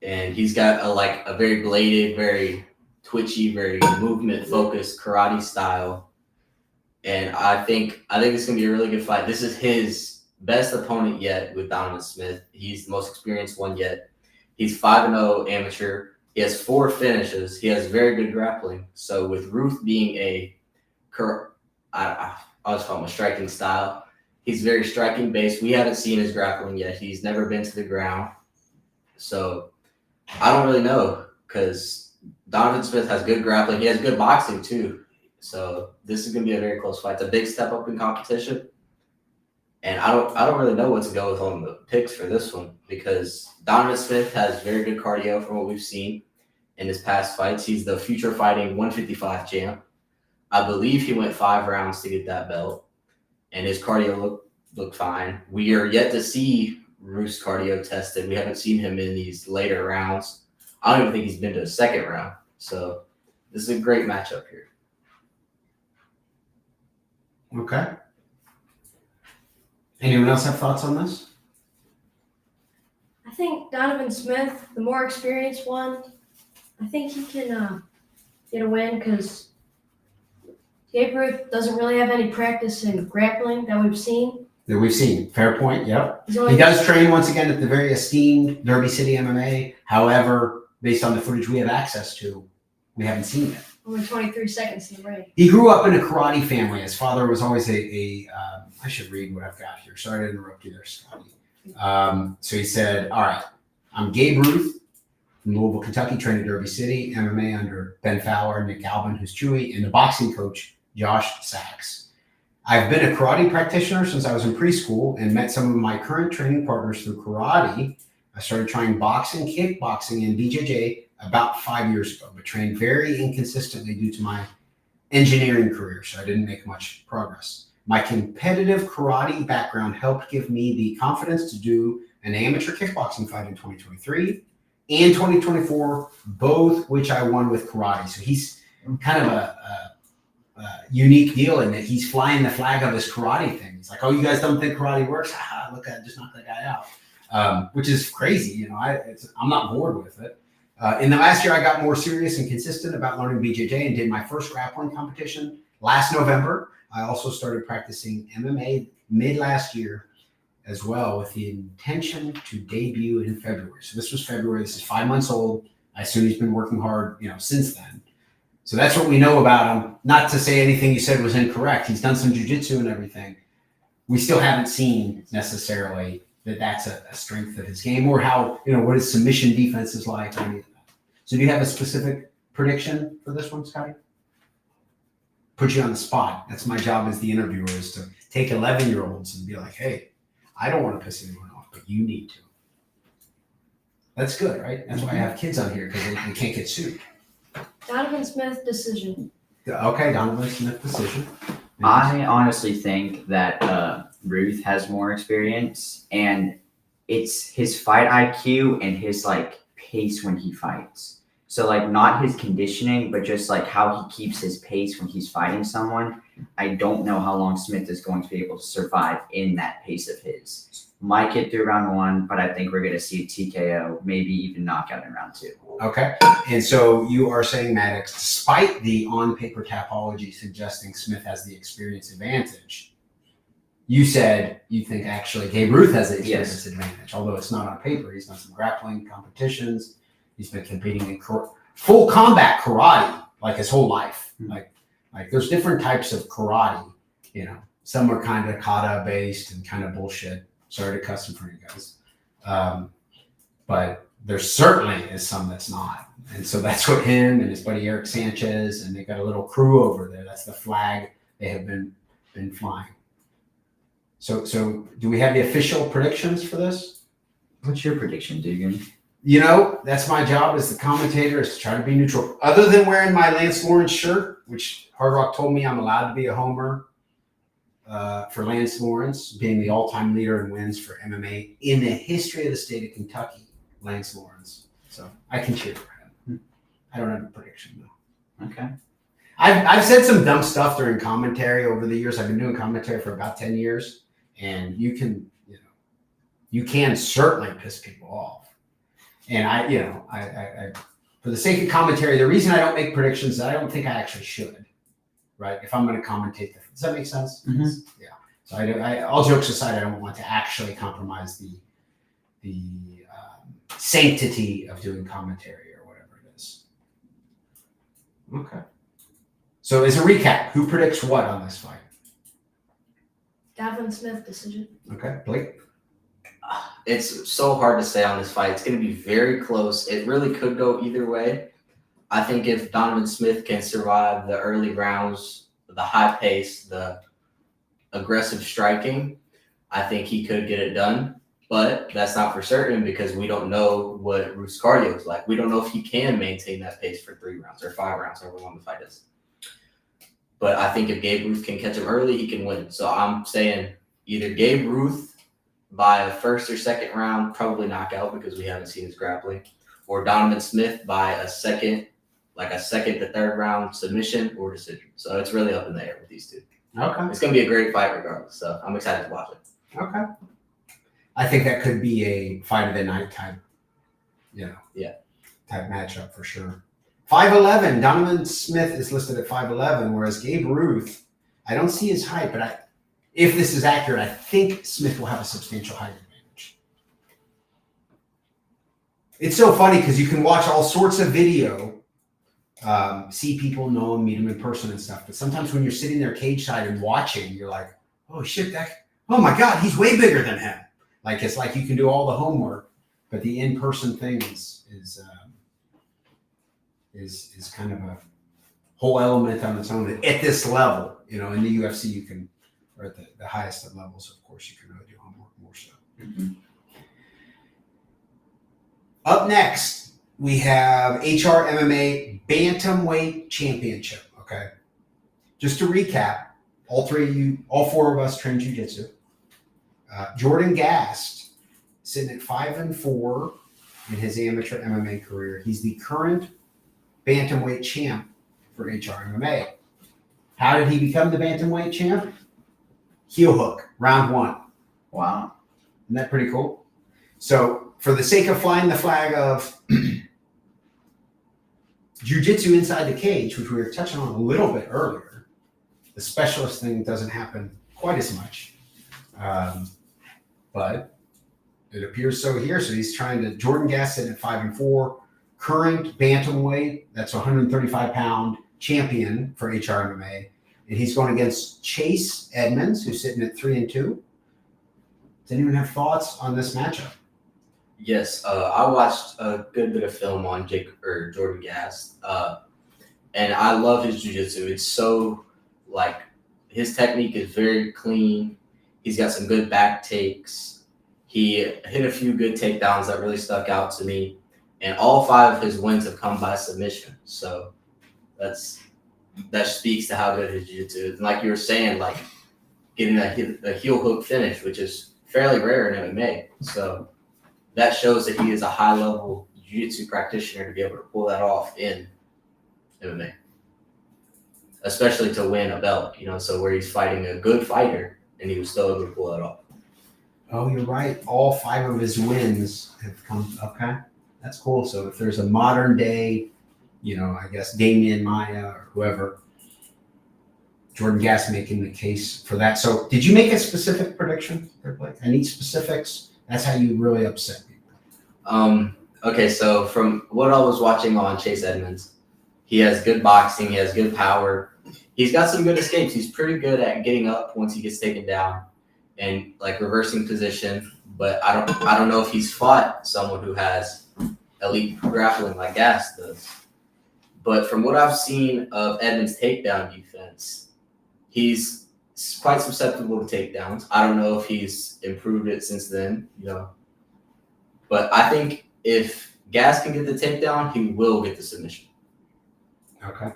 And he's got a very bladed, very twitchy, very movement focused karate style. And I think it's gonna be a really good fight. This is his best opponent yet with Donovan Smith. He's the most experienced one yet. He's 5-0 amateur. He has 4 finishes. He has very good grappling. So with Ruth being I'll just call him a striking style. He's very striking based. We haven't seen his grappling yet. He's never been to the ground. So I don't really know because Donovan Smith has good grappling. He has good boxing too. So this is going to be a very close fight. It's a big step up in competition. And I don't really know what to go with on the picks for this one because Donovan Smith has very good cardio from what we've seen in his past fights. He's the future fighting 155 champ. I believe he went 5 rounds to get that belt, and his cardio looked fine. We are yet to see Ruth's cardio tested. We haven't seen him in these later rounds. I don't even think he's been to a second round. So this is a great matchup here. Okay. Anyone else have thoughts on this? I think Donovan Smith, the more experienced one, I think he can get a win because Gabe Ruth doesn't really have any practice in grappling that we've seen. Fair point, yep. He does train, once again, at the very esteemed Derby City MMA. However, based on the footage we have access to, we haven't seen it. Only 23 seconds in the ring. He grew up in a karate family. His father was always I should read what I've got here. Sorry to interrupt you there, Scotty. So he said, all right, I'm Gabe Ruth from Louisville, Kentucky, trained at Derby City, MMA under Ben Fowler, Nick Albin, who's Chewy, and the boxing coach, Josh Sachs. I've been a karate practitioner since I was in preschool and met some of my current training partners through karate. I started trying boxing, kickboxing, and BJJ about 5 years ago, but trained very inconsistently due to my engineering career, so I didn't make much progress. My competitive karate background helped give me the confidence to do an amateur kickboxing fight in 2023 and 2024, both which I won with karate. So he's kind of a unique deal in that he's flying the flag of his karate thing. He's like, oh, you guys don't think karate works? Look at it, just knock that guy out, which is crazy. You know, I'm not bored with it. In the last year, I got more serious and consistent about learning BJJ and did my first grappling competition last November. I also started practicing MMA mid last year as well with the intention to debut in February. So this was February. This is 5 months old. I assume he's been working hard, since then. So that's what we know about him. Not to say anything you said was incorrect. He's done some jiu-jitsu and everything. We still haven't seen necessarily that that's a strength of his game or how, what his submission defense is like or any of that. So do you have a specific prediction for this one, Scotty? Put you on the spot. That's my job as the interviewer, is to take 11-year-olds and be like, hey, I don't want to piss anyone off, but you need to. That's good, right? That's why I have kids on here, because they can't get sued. Donovan Smith decision. Okay, Donovan Smith decision. I honestly think that Ruth has more experience, and it's his fight IQ and his pace when he fights. So not his conditioning, but just how he keeps his pace when he's fighting someone. I don't know how long Smith is going to be able to survive in that pace of his. Might get through round 1, but I think we're going to see a TKO, maybe even knockout in round 2. Okay. And so you are saying, Maddax, despite the on-paper topology suggesting Smith has the experience advantage, you said you think actually Gabe Ruth has the experience advantage, although it's not on paper. He's done some grappling competitions. He's been competing in full combat karate his whole life. Like there's different types of karate. Some are kind of kata based and kind of bullshit. Sorry to cuss in front of you guys, but there certainly is some that's not. And so that's what him and his buddy Eric Sanchez, and they got a little crew over there. That's the flag they have been flying. So do we have the official predictions for this? What's your prediction, Dugan? That's my job as the commentator, is to try to be neutral. Other than wearing my Lance Lawrence shirt, which Hard Rock told me I'm allowed to be a homer for Lance Lawrence, being the all-time leader in wins for MMA in the history of the state of Kentucky, Lance Lawrence. So I can cheer for him. I don't have a prediction, though. Okay. I've said some dumb stuff during commentary over the years. I've been doing commentary for about 10 years, and you can certainly piss people off. And I for the sake of commentary, the reason I don't make predictions is I don't think I actually should, right? If I'm going to commentate, does that make sense? Mm-hmm. Yeah. So I all jokes aside, I don't want to actually compromise the sanctity of doing commentary or whatever it is. Okay. So as a recap, who predicts what on this fight? Donovan Smith decision. Okay, Blake. It's so hard to say on this fight. It's going to be very close. It really could go either way. I think if Donovan Smith can survive the early rounds, the high pace, the aggressive striking, I think he could get it done. But that's not for certain because we don't know what Ruth's cardio is like. We don't know if he can maintain that pace for 3 rounds or 5 rounds, however long the fight is. But I think if Gabe Ruth can catch him early, he can win. So I'm saying either Gabe Ruth by a first or second round, probably knockout because we haven't seen his grappling, or Donovan Smith by a second to third round submission or decision. So it's really up in the air with these two. Okay. It's going to be a great fight regardless. So I'm excited to watch it. Okay. I think that could be a fight of the night type, type matchup for sure. 5'11", Donovan Smith is listed at 5'11", whereas Gabe Ruth, I don't see his height, but if this is accurate, I think Smith will have a substantial height advantage. It's so funny because you can watch all sorts of video, see people, know them, meet them in person and stuff. But sometimes when you're sitting there cage side and watching, you're like, oh shit, oh my God, he's way bigger than him. Like it's like you can do all the homework, but the in-person thing is kind of a whole element on its own at this level. You know, in the UFC, you can, or at the highest of levels, of course, you can really do homework more so. Mm-hmm. Up next, we have HRMMA Bantamweight Championship. Okay, just to recap, all four of us train jiu-jitsu. Jordan Gast, sitting at 5-4 in his amateur MMA career. He's the current bantamweight champ for HRMMA. How did he become the bantamweight champ? Heel hook, round 1. Wow. Isn't that pretty cool? So, for the sake of flying the flag of jiu-jitsu inside the cage, which we were touching on a little bit earlier, the specialist thing doesn't happen quite as much. But it appears so here. So he's trying to, Jordan Gast at 5-4, current bantamweight, that's 135-pound champion for HRMMA. And he's going against Chase Edmonds, who's sitting at 3-2. Does anyone have thoughts on this matchup? Yes, I watched a good bit of film on Jordan Gast, and I love his jiu-jitsu. It's so, like, his technique is very clean. He's got some good back takes. He hit a few good takedowns that really stuck out to me, and all 5 of his wins have come by submission. So that speaks to how good his jiu-jitsu is. And like you were saying, like getting a heel hook finish, which is fairly rare in MMA. So that shows that he is a high-level jiu-jitsu practitioner to be able to pull that off in MMA, especially to win a belt. You know, so where he's fighting a good fighter and he was still able to pull that off. Oh, you're right. All 5 of his wins have come. Okay, that's cool. So if there's a modern day, you know, I guess Damian Maia or whoever, Jordan Gast making the case for that. So did you make a specific prediction there, Blake? I need specifics. That's how you really upset people. Okay, so from what I was watching on Chase Edmonds, he has good boxing, he has good power. He's got some good escapes. He's pretty good at getting up once he gets taken down and like reversing position. But I don't know if he's fought someone who has elite grappling like Gast does. But from what I've seen of Edmonds' takedown defense, he's quite susceptible to takedowns. I don't know if he's improved it since then, you know. But I think if Gast can get the takedown, he will get the submission. Okay.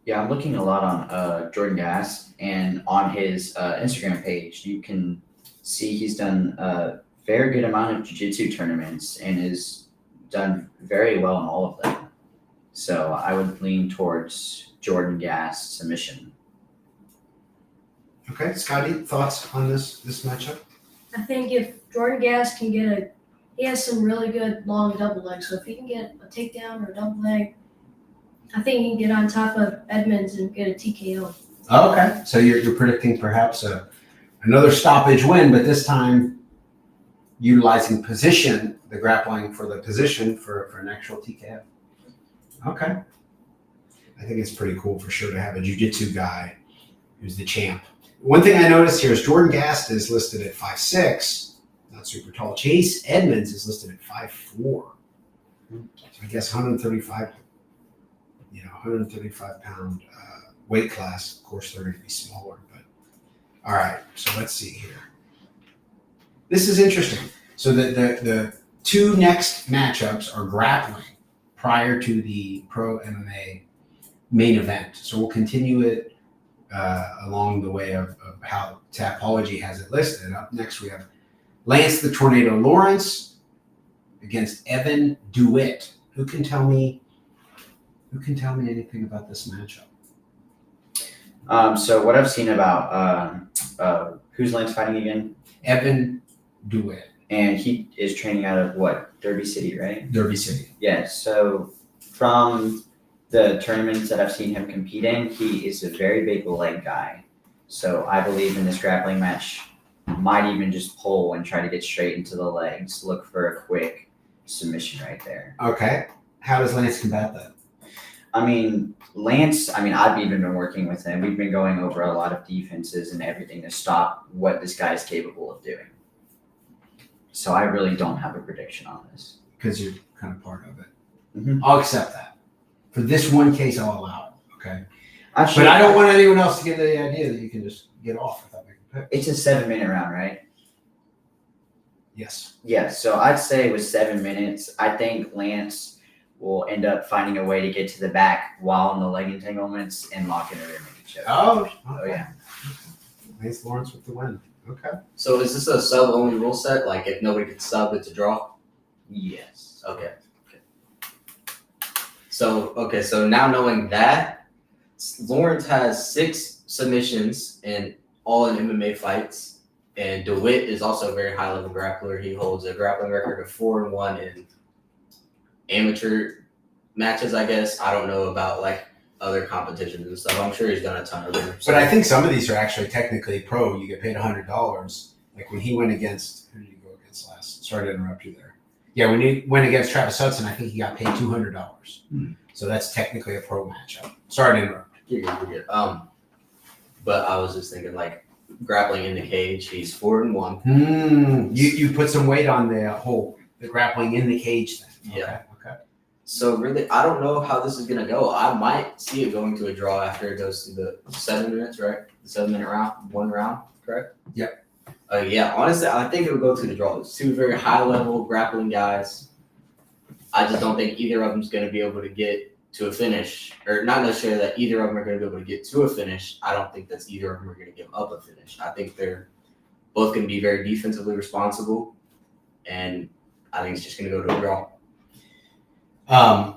Yeah, I'm looking a lot on Jordan Gast, and on his Instagram page, you can see he's done a very good amount of jiu-jitsu tournaments and has done very well in all of them. So I would lean towards Jordan Gast submission. Okay, Scotty, thoughts on this matchup? I think if Jordan Gast can he has some really good long double legs. So if he can get a takedown or a double leg, I think he can get on top of Edmonds and get a TKO. Oh, okay, so you're predicting perhaps another stoppage win, but this time utilizing position, the grappling for the position for an actual TKO. Okay. I think it's pretty cool for sure to have a jiu-jitsu guy who's the champ. One thing I noticed here is Jordan Gast is listed at 5'6", not super tall. Chase Edmonds is listed at 5'4". So I guess 135 pound weight class. Of course, they're going to be smaller, but all right. So let's see here. This is interesting. So the 2 next matchups are grappling prior to the Pro MMA main event. So we'll continue it along the way of how Tapology has it listed. Up next, we have Lance the Tornado Lawrence against Evan DeWitt. Who can tell me anything about this matchup? So what I've seen about who's Lance fighting again? Evan DeWitt. And he is training out of what? Derby City, right? Derby City. Yeah, so from the tournaments that I've seen him compete in, he is a very big leg guy. So I believe in this grappling match, might even just pull and try to get straight into the legs, look for a quick submission right there. Okay. How does Lance combat that? Lance, I've even been working with him. We've been going over a lot of defenses and everything to stop what this guy is capable of doing. So I really don't have a prediction on this. Because you're kind of part of it. Mhm. I'll accept that. For this one case, I'll allow it. Okay. Actually, But I don't want anyone else to get the idea that you can just get off without making picks. It's a 7-minute round, right? Yes. Yeah, so I'd say with 7 minutes, I think Lance will end up finding a way to get to the back while in the leg entanglements and lock in a rear naked choke. Oh, yeah. Lance Lawrence with the win. Okay. So is this a sub only rule set? Like if nobody could sub, it's a draw? Yes. Okay. So now knowing that, Lawrence has 6 submissions in all in MMA fights. And DeWitt is also a very high level grappler. He holds a grappling record of 4-1 in amateur matches, I guess. I don't know about like other competitions and stuff. I'm sure he's done a ton of them. But I think some of these are actually technically pro. You get paid $100. Like when he went against, who did he go against last? Sorry to interrupt you there. Yeah, when he went against Travis Hudson, I think he got paid $200. So that's technically a pro matchup. Sorry to interrupt. You're good. But I was just thinking like grappling in the cage, he's 4-1. You put some weight on the grappling in the cage thing. Yeah. Okay. So really, I don't know how this is gonna go. I might see it going to a draw after it goes through the 7 minutes, right? The 7-minute round, one round, correct? Yep. Yeah, honestly, I think it would go to the draw. It's 2 very high level grappling guys. I just don't think either of them's gonna be able to get to a finish, or not necessarily that either of them are gonna be able to get to a finish. I don't think that's either of them are gonna give up a finish. I think they're both gonna be very defensively responsible, and I think it's just gonna go to a draw.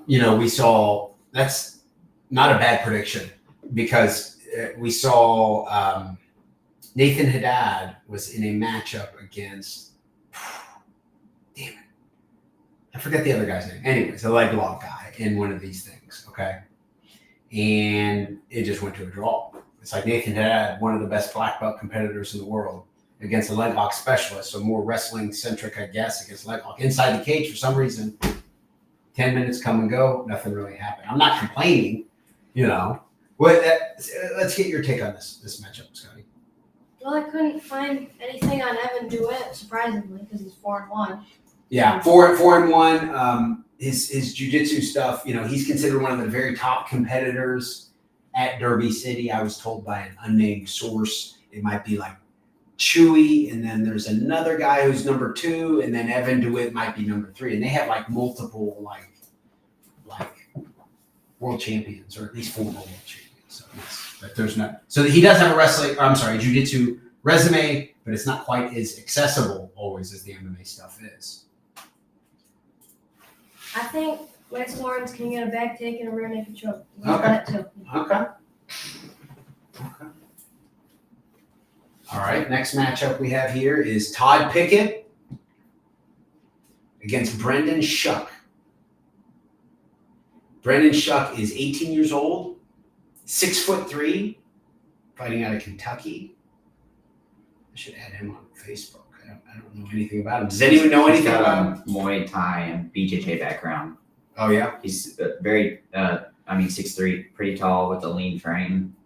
We saw that's not a bad prediction because we saw Nathan Haddad was in a matchup against, damn it, I forget the other guy's name. Anyways, a leg lock guy in one of these things, okay? And it just went to a draw. It's like Nathan Haddad, one of the best black belt competitors in the world, against a leg lock specialist, so more wrestling centric, I guess, against leg lock. Inside the cage, for some reason, 10 minutes come and go, nothing really happened. I'm not complaining, Well, let's get your take on this matchup, Scotty. Well, I couldn't find anything on Evan DeWitt, surprisingly, because he's 4-1. Yeah, 4-1. His jiu-jitsu stuff, he's considered one of the very top competitors at Derby City. I was told by an unnamed source it might be like Chewy, and then there's another guy who's number 2, and then Evan DeWitt might be number 3, and they have like multiple like world champions, or at least 4 world champions. So but there's not. So he does have a jiu-jitsu resume, but it's not quite as accessible always as the MMA stuff is. I think Lance Lawrence can get a back take and a rear naked choke. Okay. That too. Okay. All right. Next matchup we have here is Todd Pickett against Brendan Shuck. Brendan Shuck is 18 years old, 6'3", fighting out of Kentucky. I should add him on Facebook. I don't know anything about him. Does anyone know anything about him? Muay Thai and BJJ background. Oh, yeah? He's very, 6'3", pretty tall with a lean frame.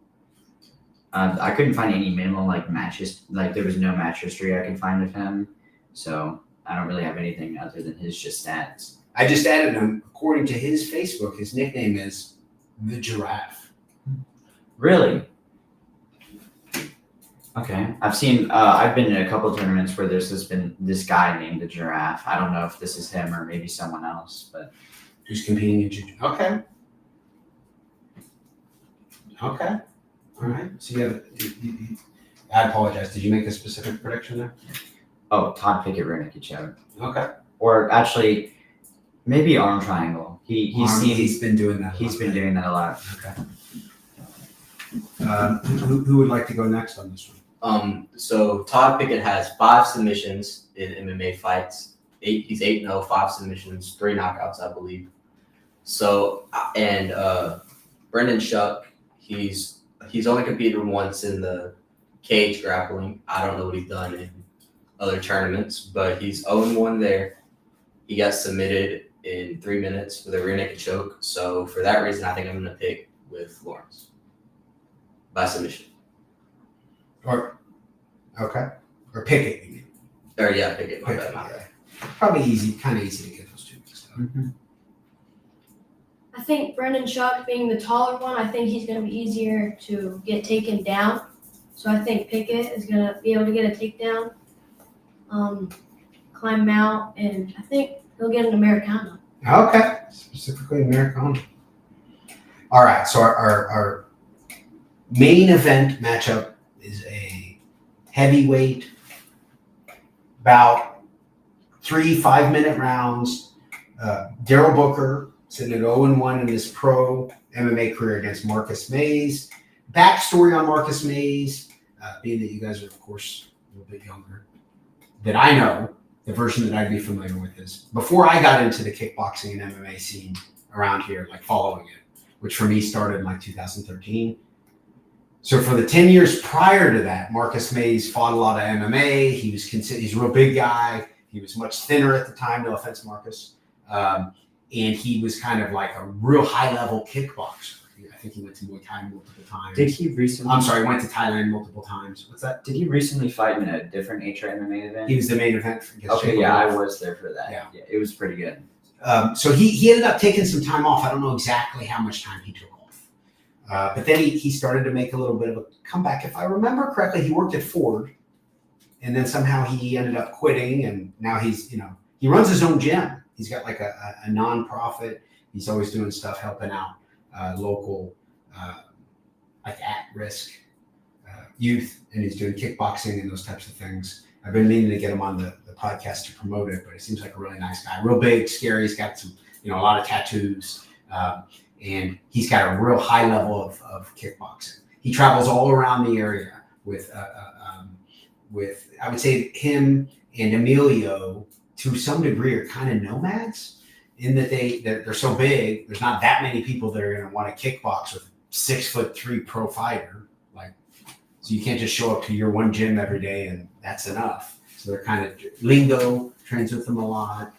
I couldn't find any minimal matches. There was no match history I could find of him. So I don't really have anything other than his just stats. I just added him. According to his Facebook, his nickname is The Giraffe. Really? Okay. I've been in a couple of tournaments where there's been this guy named The Giraffe. I don't know if this is him or maybe someone else, but. Who's competing in jiu-jitsu. Okay. Okay. All right. So you have, I apologize. Did you make a specific prediction there? Oh, Todd Pickett rear naked choke. Okay. Or actually, maybe arm triangle. He's been doing that. He's been doing that a lot. Okay. Who would like to go next on this one? So Todd Pickett has 5 submissions in MMA fights. He's 8-0, 5 submissions, 3 knockouts, I believe. So, and Brendan Shuck, he's only competed once in the cage grappling. I don't know what he's done in other tournaments, but he's 0-1 there. He got submitted in 3 minutes with a rear naked choke. So for that reason, I think I'm going to pick with Lawrence by submission. Or Pickett, you mean? Or yeah, Pickett. My bad. Probably kind of easy to get those two mixed up. I think Brendan Schuck, being the taller one, I think he's going to be easier to get taken down. So I think Pickett is going to be able to get a takedown, climb out, and I think he'll get an Americano. Okay, specifically Americano. All right, so our main event matchup is a heavyweight bout, 3 5-minute rounds. Daryl Booker sitting at 0-1 in his pro MMA career against Marcus Mays. Backstory on Marcus Mays, being that you guys are, of course, a little bit younger, that I know, the version that I'd be familiar with is before I got into the kickboxing and MMA scene around here, like following it, which for me started in like 2013. So for the 10 years prior to that, Marcus Mays fought a lot of MMA. He's a real big guy. He was much thinner at the time, no offense, Marcus. And he was kind of like a real high-level kickboxer. I think he went to Muay Thai multiple times. Did he recently? I'm sorry, went to Thailand multiple times. What's that? Did he recently fight in a different HRMMA event? He was the main event. Okay, yeah, I was there for that. Yeah, it was pretty good. So he ended up taking some time off. I don't know exactly how much time he took off. But then he started to make a little bit of a comeback. If I remember correctly, he worked at Ford. And then somehow he ended up quitting. And now he runs his own gym. He's got like a nonprofit. He's always doing stuff, helping out local, like at-risk youth. And he's doing kickboxing and those types of things. I've been meaning to get him on the podcast to promote it, but he seems like a really nice guy. Real big, scary. He's got some, a lot of tattoos. And he's got a real high level of kickboxing. He travels all around the area with I would say him and Emilio to some degree are kind of nomads in that they're so big. There's not that many people that are going to want to kickbox with 6'3" pro fighter. So you can't just show up to your one gym every day and that's enough. So they're kind of Lingo trains with them a lot.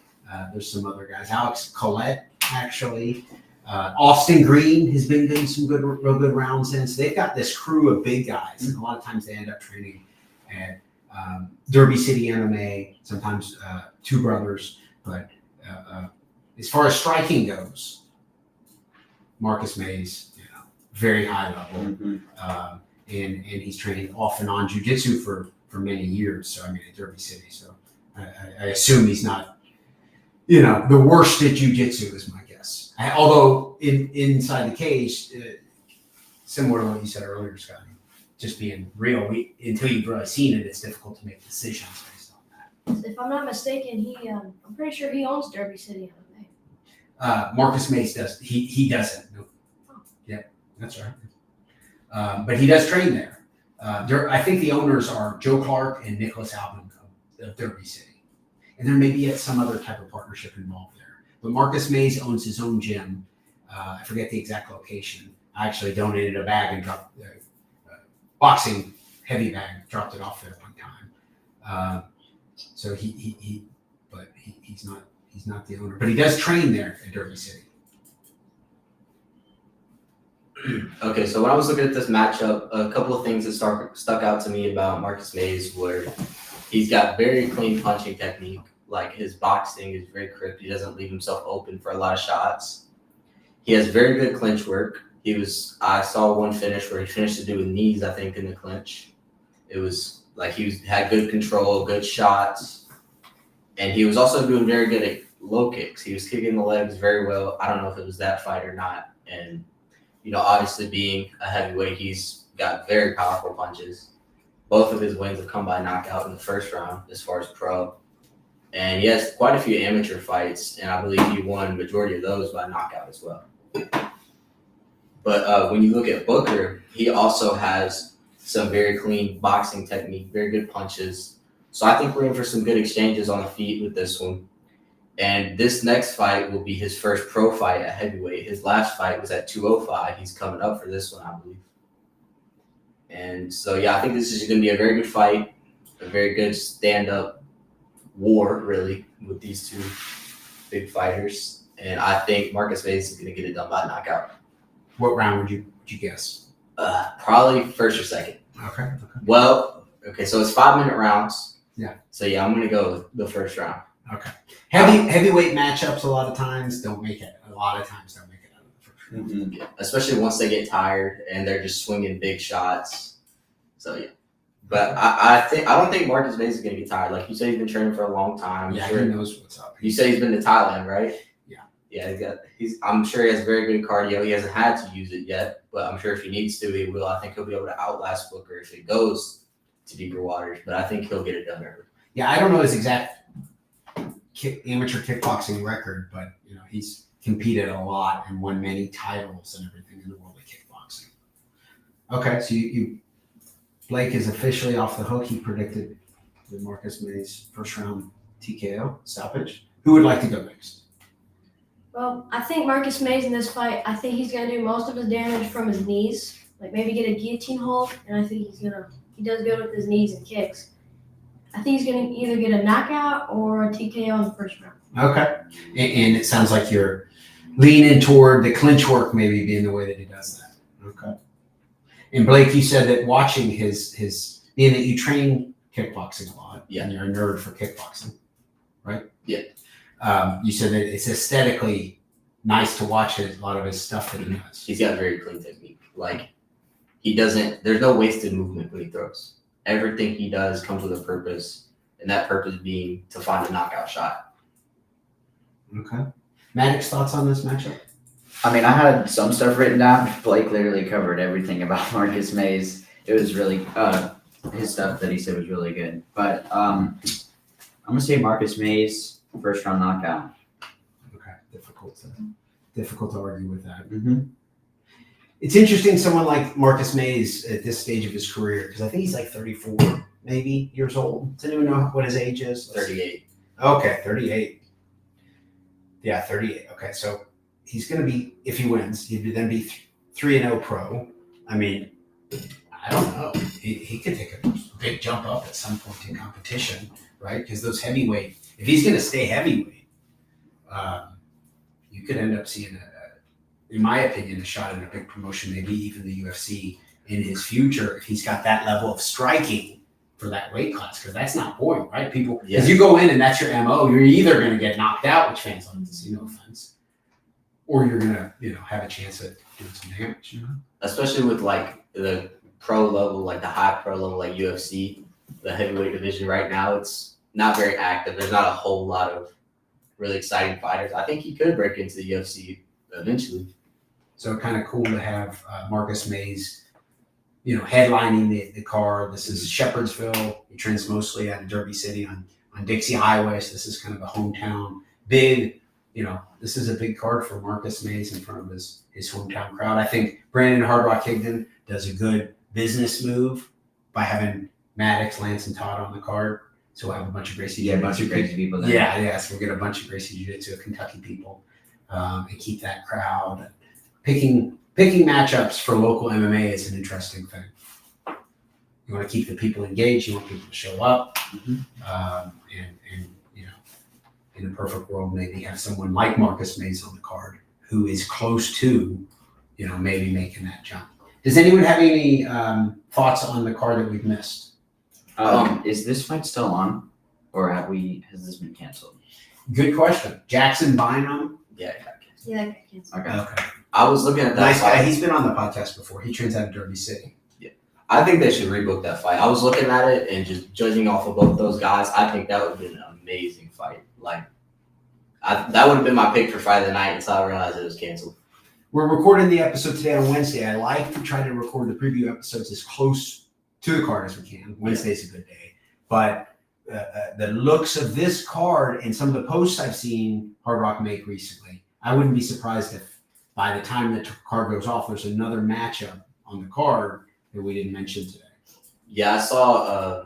There's some other guys. Alex Collette, actually. Austin Green has been getting some real good rounds in. So they've got this crew of big guys. And a lot of times they end up training at Derby City MMA, sometimes Two Brothers. But as far as striking goes, Marcus Mays, very high level. Mm-hmm. And he's trained off and on jiu-jitsu for many years. So, at Derby City. So I assume he's not, the worst at jiu-jitsu is my guess. Although inside the cage, similar to what you said earlier, Scotty, just being real, until you've really seen it, it's difficult to make decisions based on that. If I'm not mistaken, I'm pretty sure he owns Derby City MMA. Marcus Mays does. He doesn't. No. Oh. Yeah, that's right. But he does train there. I think the owners are Joe Clark and Nicholas Albin of Derby City. And there may be some other type of partnership involved there. But Marcus Mays owns his own gym. I forget the exact location. I actually donated a bag and dropped boxing heavy bag, dropped it off there one time. So he's not the owner, but he does train there at Derby City. Okay, so when I was looking at this matchup, a couple of things that stuck out to me about Marcus Mays were he's got very clean punching technique. Like his boxing is very crisp. He doesn't leave himself open for a lot of shots. He has very good clinch work. I saw one finish where he finished to do with knees, I think, in the clinch. It was like had good control, good shots. And he was also doing very good at low kicks. He was kicking the legs very well. I don't know if it was that fight or not. And obviously being a heavyweight, he's got very powerful punches. Both of his wins have come by knockout in the first round as far as pro. And he has quite a few amateur fights, and I believe he won majority of those by knockout as well. But when you look at Booker, he also has some very clean boxing technique, very good punches. So I think we're in for some good exchanges on the feet with this one. And this next fight will be his first pro fight at heavyweight. His last fight was at 205. He's coming up for this one, I believe. And so, I think this is going to be a very good fight, a very good stand-up war, really, with these two big fighters. And I think Marcus Mays is going to get it done by knockout. What round would you guess? Probably first or second. Okay. Well, so it's 5-minute rounds. Yeah. So yeah, I'm gonna go with the first round. Okay. Heavyweight matchups a lot of times don't make it. A lot of times don't make it out of the first round. Yeah. Especially once they get tired and they're just swinging big shots. So yeah. But I don't think Marcus Mays is gonna get tired. Like you said, he's been training for a long time. Yeah, Sure. he knows what's up. You said he's been to Thailand, right? Yeah. Yeah, I'm sure he has very good cardio. He hasn't had to use it yet, but I'm sure if he needs to, he will. I think he'll be able to outlast Booker if it goes to deeper waters, but I think he'll get it done early. Yeah, I don't know his exact amateur kickboxing record, but he's competed a lot and won many titles and everything in the world of kickboxing. Okay, so you Blake is officially off the hook. He predicted the Marcus Mays first round TKO stoppage. Who would like to go next? Well, I think Marcus Mays in this fight, I think he's going to do most of his damage from his knees. Like maybe get a guillotine hold, and I think he does good with his knees and kicks. I think he's going to either get a knockout or a TKO in the first round. Okay. And it sounds like you're leaning toward the clinch work maybe being the way that he does that. Okay. And Blake, you said that watching his being that you train kickboxing a lot, Yeah. and you're a nerd for kickboxing, right? Yeah. You said that it's aesthetically nice to watch a lot of his stuff that he does. He's got very clean technique. Like there's no wasted movement when he throws. Everything he does comes with a purpose, and that purpose being to find a knockout shot. Okay. Maddax, thoughts on this matchup? I mean, I had some stuff written down. Blake literally covered everything about Marcus Mays. It was really his stuff that he said was really good. But I'm gonna say Marcus Mays first round knockout. Okay. Difficult to argue with that. Mm-hmm. It's interesting, someone like Marcus Mays at this stage of his career, because I think he's like 34, maybe years old. Does anyone know what his age is? 38. Okay, 38. Yeah, 38. Okay, so he's going to be, if he wins, he'd then be 3-0 pro. I mean, I don't know. He could take a big jump up at some point in competition, right? Because those heavyweight, if he's going to stay heavyweight, you could end up seeing in my opinion, a shot at a big promotion, maybe even the UFC in his future, if he's got that level of striking for that weight class, because that's not boring, right? People, if you go in and that's your MO, you're either going to get knocked out, which fans love to see, no offense, or you're going to, have a chance at doing some damage. Especially with like the pro level, like the high pro level, like UFC, the heavyweight division right now, it's not very active. There's not a whole lot of really exciting fighters. I think he could break into the UFC eventually. So kind of cool to have Marcus Mays, headlining the card. This is Shepherdsville. He trains mostly out of Derby City on Dixie Highway. So this is kind of a hometown big, this is a big card for Marcus Mays in front of his hometown crowd. I think Brandon Hard Rock Higdon does a good business move by having Maddax, Lance, and Todd on the card. So we'll have a bunch of Gracie. Yeah, a bunch of crazy people there. Yeah. So we'll get a bunch of Gracie Jiu-Jitsu, Kentucky people, and keep that crowd. Picking matchups for local MMA is an interesting thing. You want to keep the people engaged. You want people to show up, and in a perfect world, maybe have someone like Marcus Mays on the card who is close to, maybe making that jump. Does anyone have any thoughts on the card that we've missed? Is this fight still on, or has this been canceled? Good question. Jackson Bynum. Yeah. Yeah, that got canceled. Okay. I was looking at that Nice fight. guy. He's been on the podcast before. He trains out of Derby City. I think they should rebook that fight. I was looking at it and just judging off of both those guys, I think that would have been an amazing fight. Like, that would have been my pick for fight of the night until I realized it was canceled. We're recording the episode today on Wednesday. I like to try to record the preview episodes as close to the card as we can. Wednesday's a good day. But the looks of this card and some of the posts I've seen Hard Rock make recently, I wouldn't be surprised if by the time the card goes off, there's another matchup on the card that we didn't mention today. Yeah, I saw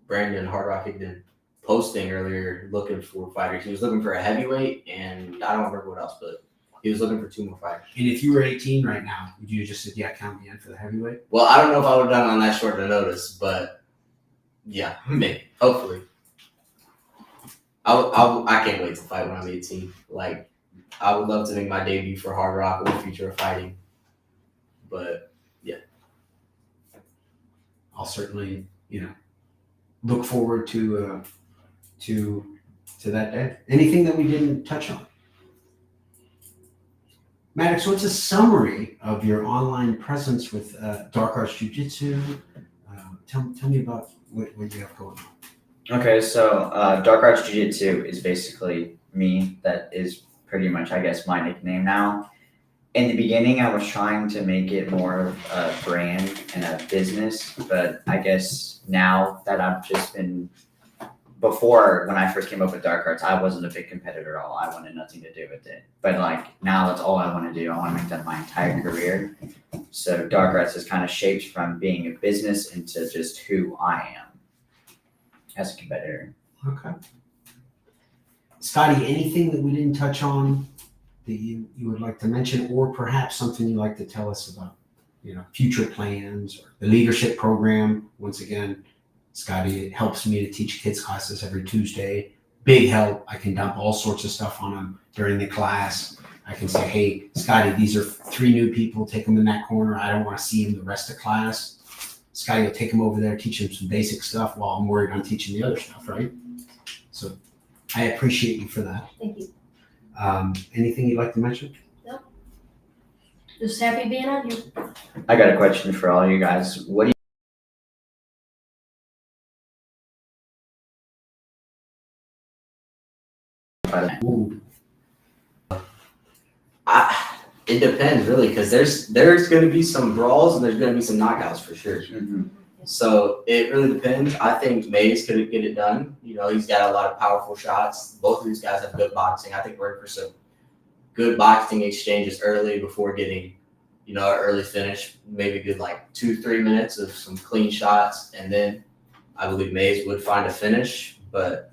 Brandon Hard Rock Higdon posting earlier looking for fighters. He was looking for a heavyweight, and I don't remember what else, but he was looking for 2 more fighters. And if you were 18 right now, would you just say, count me in for the heavyweight? Well, I don't know if I would have done it on that short of notice, but yeah, maybe. Hopefully. I can't wait to fight when I'm 18. Like, I would love to make my debut for Hard Rock or Future of Fighting. But, yeah. I'll certainly, look forward to that day. Anything that we didn't touch on? Maddax, what's a summary of your online presence with Dark Arts Jiu-Jitsu? Tell me about what you have going on. Okay, so Dark Arts Jiu-Jitsu is basically me. That is pretty much, I guess, my nickname now. In the beginning, I was trying to make it more of a brand and a business, but I guess now that I've just been, before when I first came up with Dark Arts, I wasn't a big competitor at all. I wanted nothing to do with it. But like now that's all I want to do. I want to make that my entire career. So Dark Arts is kind of shaped from being a business into just who I am as a competitor. Okay. Scotty, anything that we didn't touch on that you would like to mention, or perhaps something you'd like to tell us about, future plans or the leadership program? Once again, Scotty, it helps me to teach kids classes every Tuesday. Big help. I can dump all sorts of stuff on them during the class. I can say, hey, Scotty, these are 3 new people. Take them in that corner. I don't want to see them the rest of class. Scotty will take them over there, teach them some basic stuff while I'm worried on teaching the other stuff, right? So I appreciate you for that. Thank you. Anything you'd like to mention? Just happy being on here. I got a question for all you guys. What do Ooh. It depends really, because there's going to be some brawls and there's going to be some knockouts for sure. So it really depends. I think Mays could get it done. He's got a lot of powerful shots. Both of these guys have good boxing. I think we're in for some good boxing exchanges early before getting, an early finish. Maybe a good 2-3 minutes of some clean shots, and then I believe Mays would find a finish. But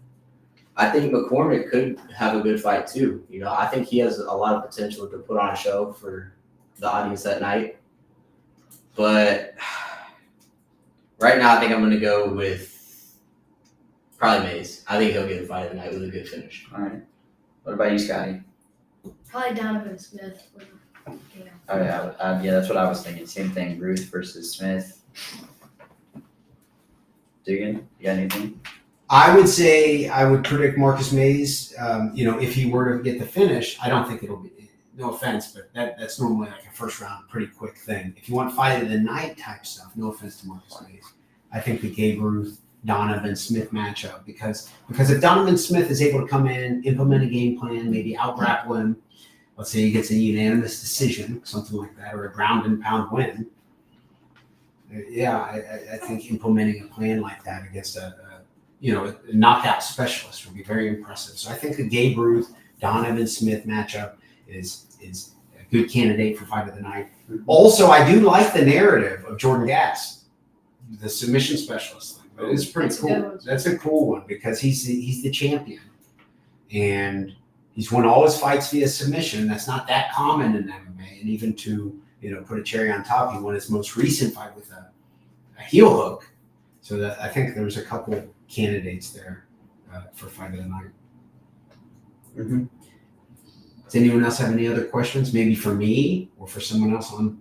I think McCormick could have a good fight too. I think he has a lot of potential to put on a show for the audience that night. But right now, I think I'm going to go with probably Mays. I think he'll get the fight of the night with a good finish. All right. What about you, Scotty? Probably Donovan Smith. Oh yeah, yeah, that's what I was thinking. Same thing. Ruth versus Smith. Dugan, you got anything? I would say I would predict Marcus Mays. If he were to get the finish, I don't think it'll be. No offense, but that's normally like a first round, pretty quick thing. If you want fight of the night type stuff, no offense to Marcus Mays, I think the Gabe Ruth Donovan Smith matchup because if Donovan Smith is able to come in, implement a game plan, maybe out grapple him, let's say he gets a unanimous decision, something like that, or a ground and pound win. Yeah, I think implementing a plan like that against a knockout specialist would be very impressive. So I think the Gabe Ruth Donovan Smith matchup is a good candidate for fight of the night. Also, I do like the narrative of Jordan Gass, the submission specialist. It's pretty cool. That's a cool one because he's the champion, and he's won all his fights via submission. That's not that common in MMA, and even to put a cherry on top, he won his most recent fight with a heel hook. So that I think there's a couple candidates there for fight of the night. Mm-hmm. Does anyone else have any other questions? Maybe for me or for someone else on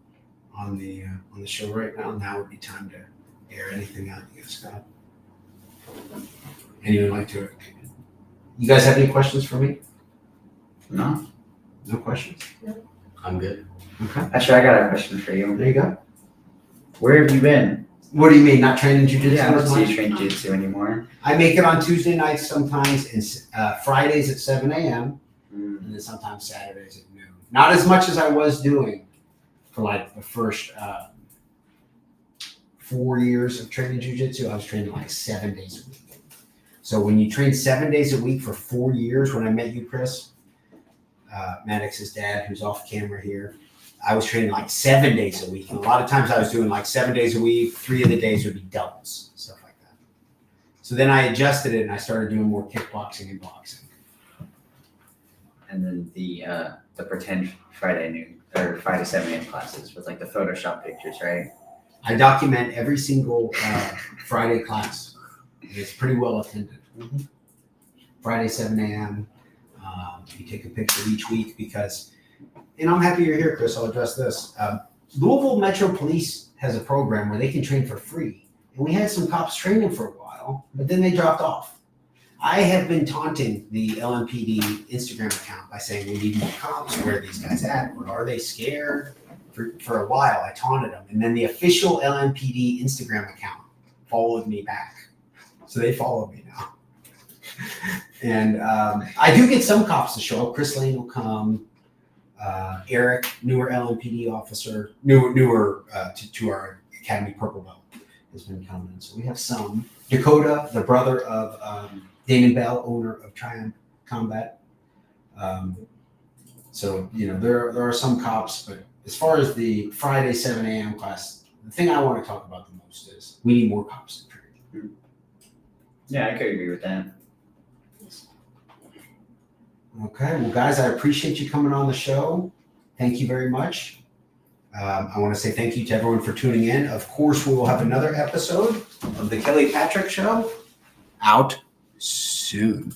the show right now? Now would be time to air anything out you guys got. Anyone like to? You guys have any questions for me? No. No questions. I'm good. Okay. Actually, I got a question for you. There you go. Where have you been? What do you mean? Not training jiu-jitsu? Yeah, I don't as see much? you train jiu-jitsu anymore. I make it on Tuesday nights sometimes, and Fridays at 7 a.m. and then sometimes Saturdays at noon. Not as much as I was doing for the first 4 years of training jiu-jitsu. I was training 7 days a week. So when you train 7 days a week for 4 years, when I met you, Chris, Maddax's dad, who's off camera here, I was training 7 days a week. And a lot of times I was doing 7 days a week. 3 of the days would be doubles, stuff like that. So then I adjusted it and I started doing more kickboxing and boxing. And then the pretend Friday noon or Friday 7 a.m. classes with the Photoshop pictures, right? I document every single Friday class. It's pretty well attended. Mm-hmm. Friday 7 a.m. You take a picture each week because, and I'm happy you're here, Chris. I'll address this. Louisville Metro Police has a program where they can train for free and we had some cops training for a while, but then they dropped off. I have been taunting the LMPD Instagram account by saying we need more cops. Where are these guys at? Or are they scared? For a while, I taunted them, and then the official LMPD Instagram account followed me back. So they follow me now. And I do get some cops to show up. Chris Lane will come. Eric, newer LMPD officer, newer to our Academy Purple Belt, has been coming. So we have some. Dakota, the brother of Damon Bell, owner of Triumph Combat. So, there are some cops, but as far as the Friday 7 a.m. class, the thing I want to talk about the most is we need more cops to train. Yeah, I could agree with that. Okay, well, guys, I appreciate you coming on the show. Thank you very much. I want to say thank you to everyone for tuning in. Of course, we will have another episode of the Kelly Patrick Show out soon.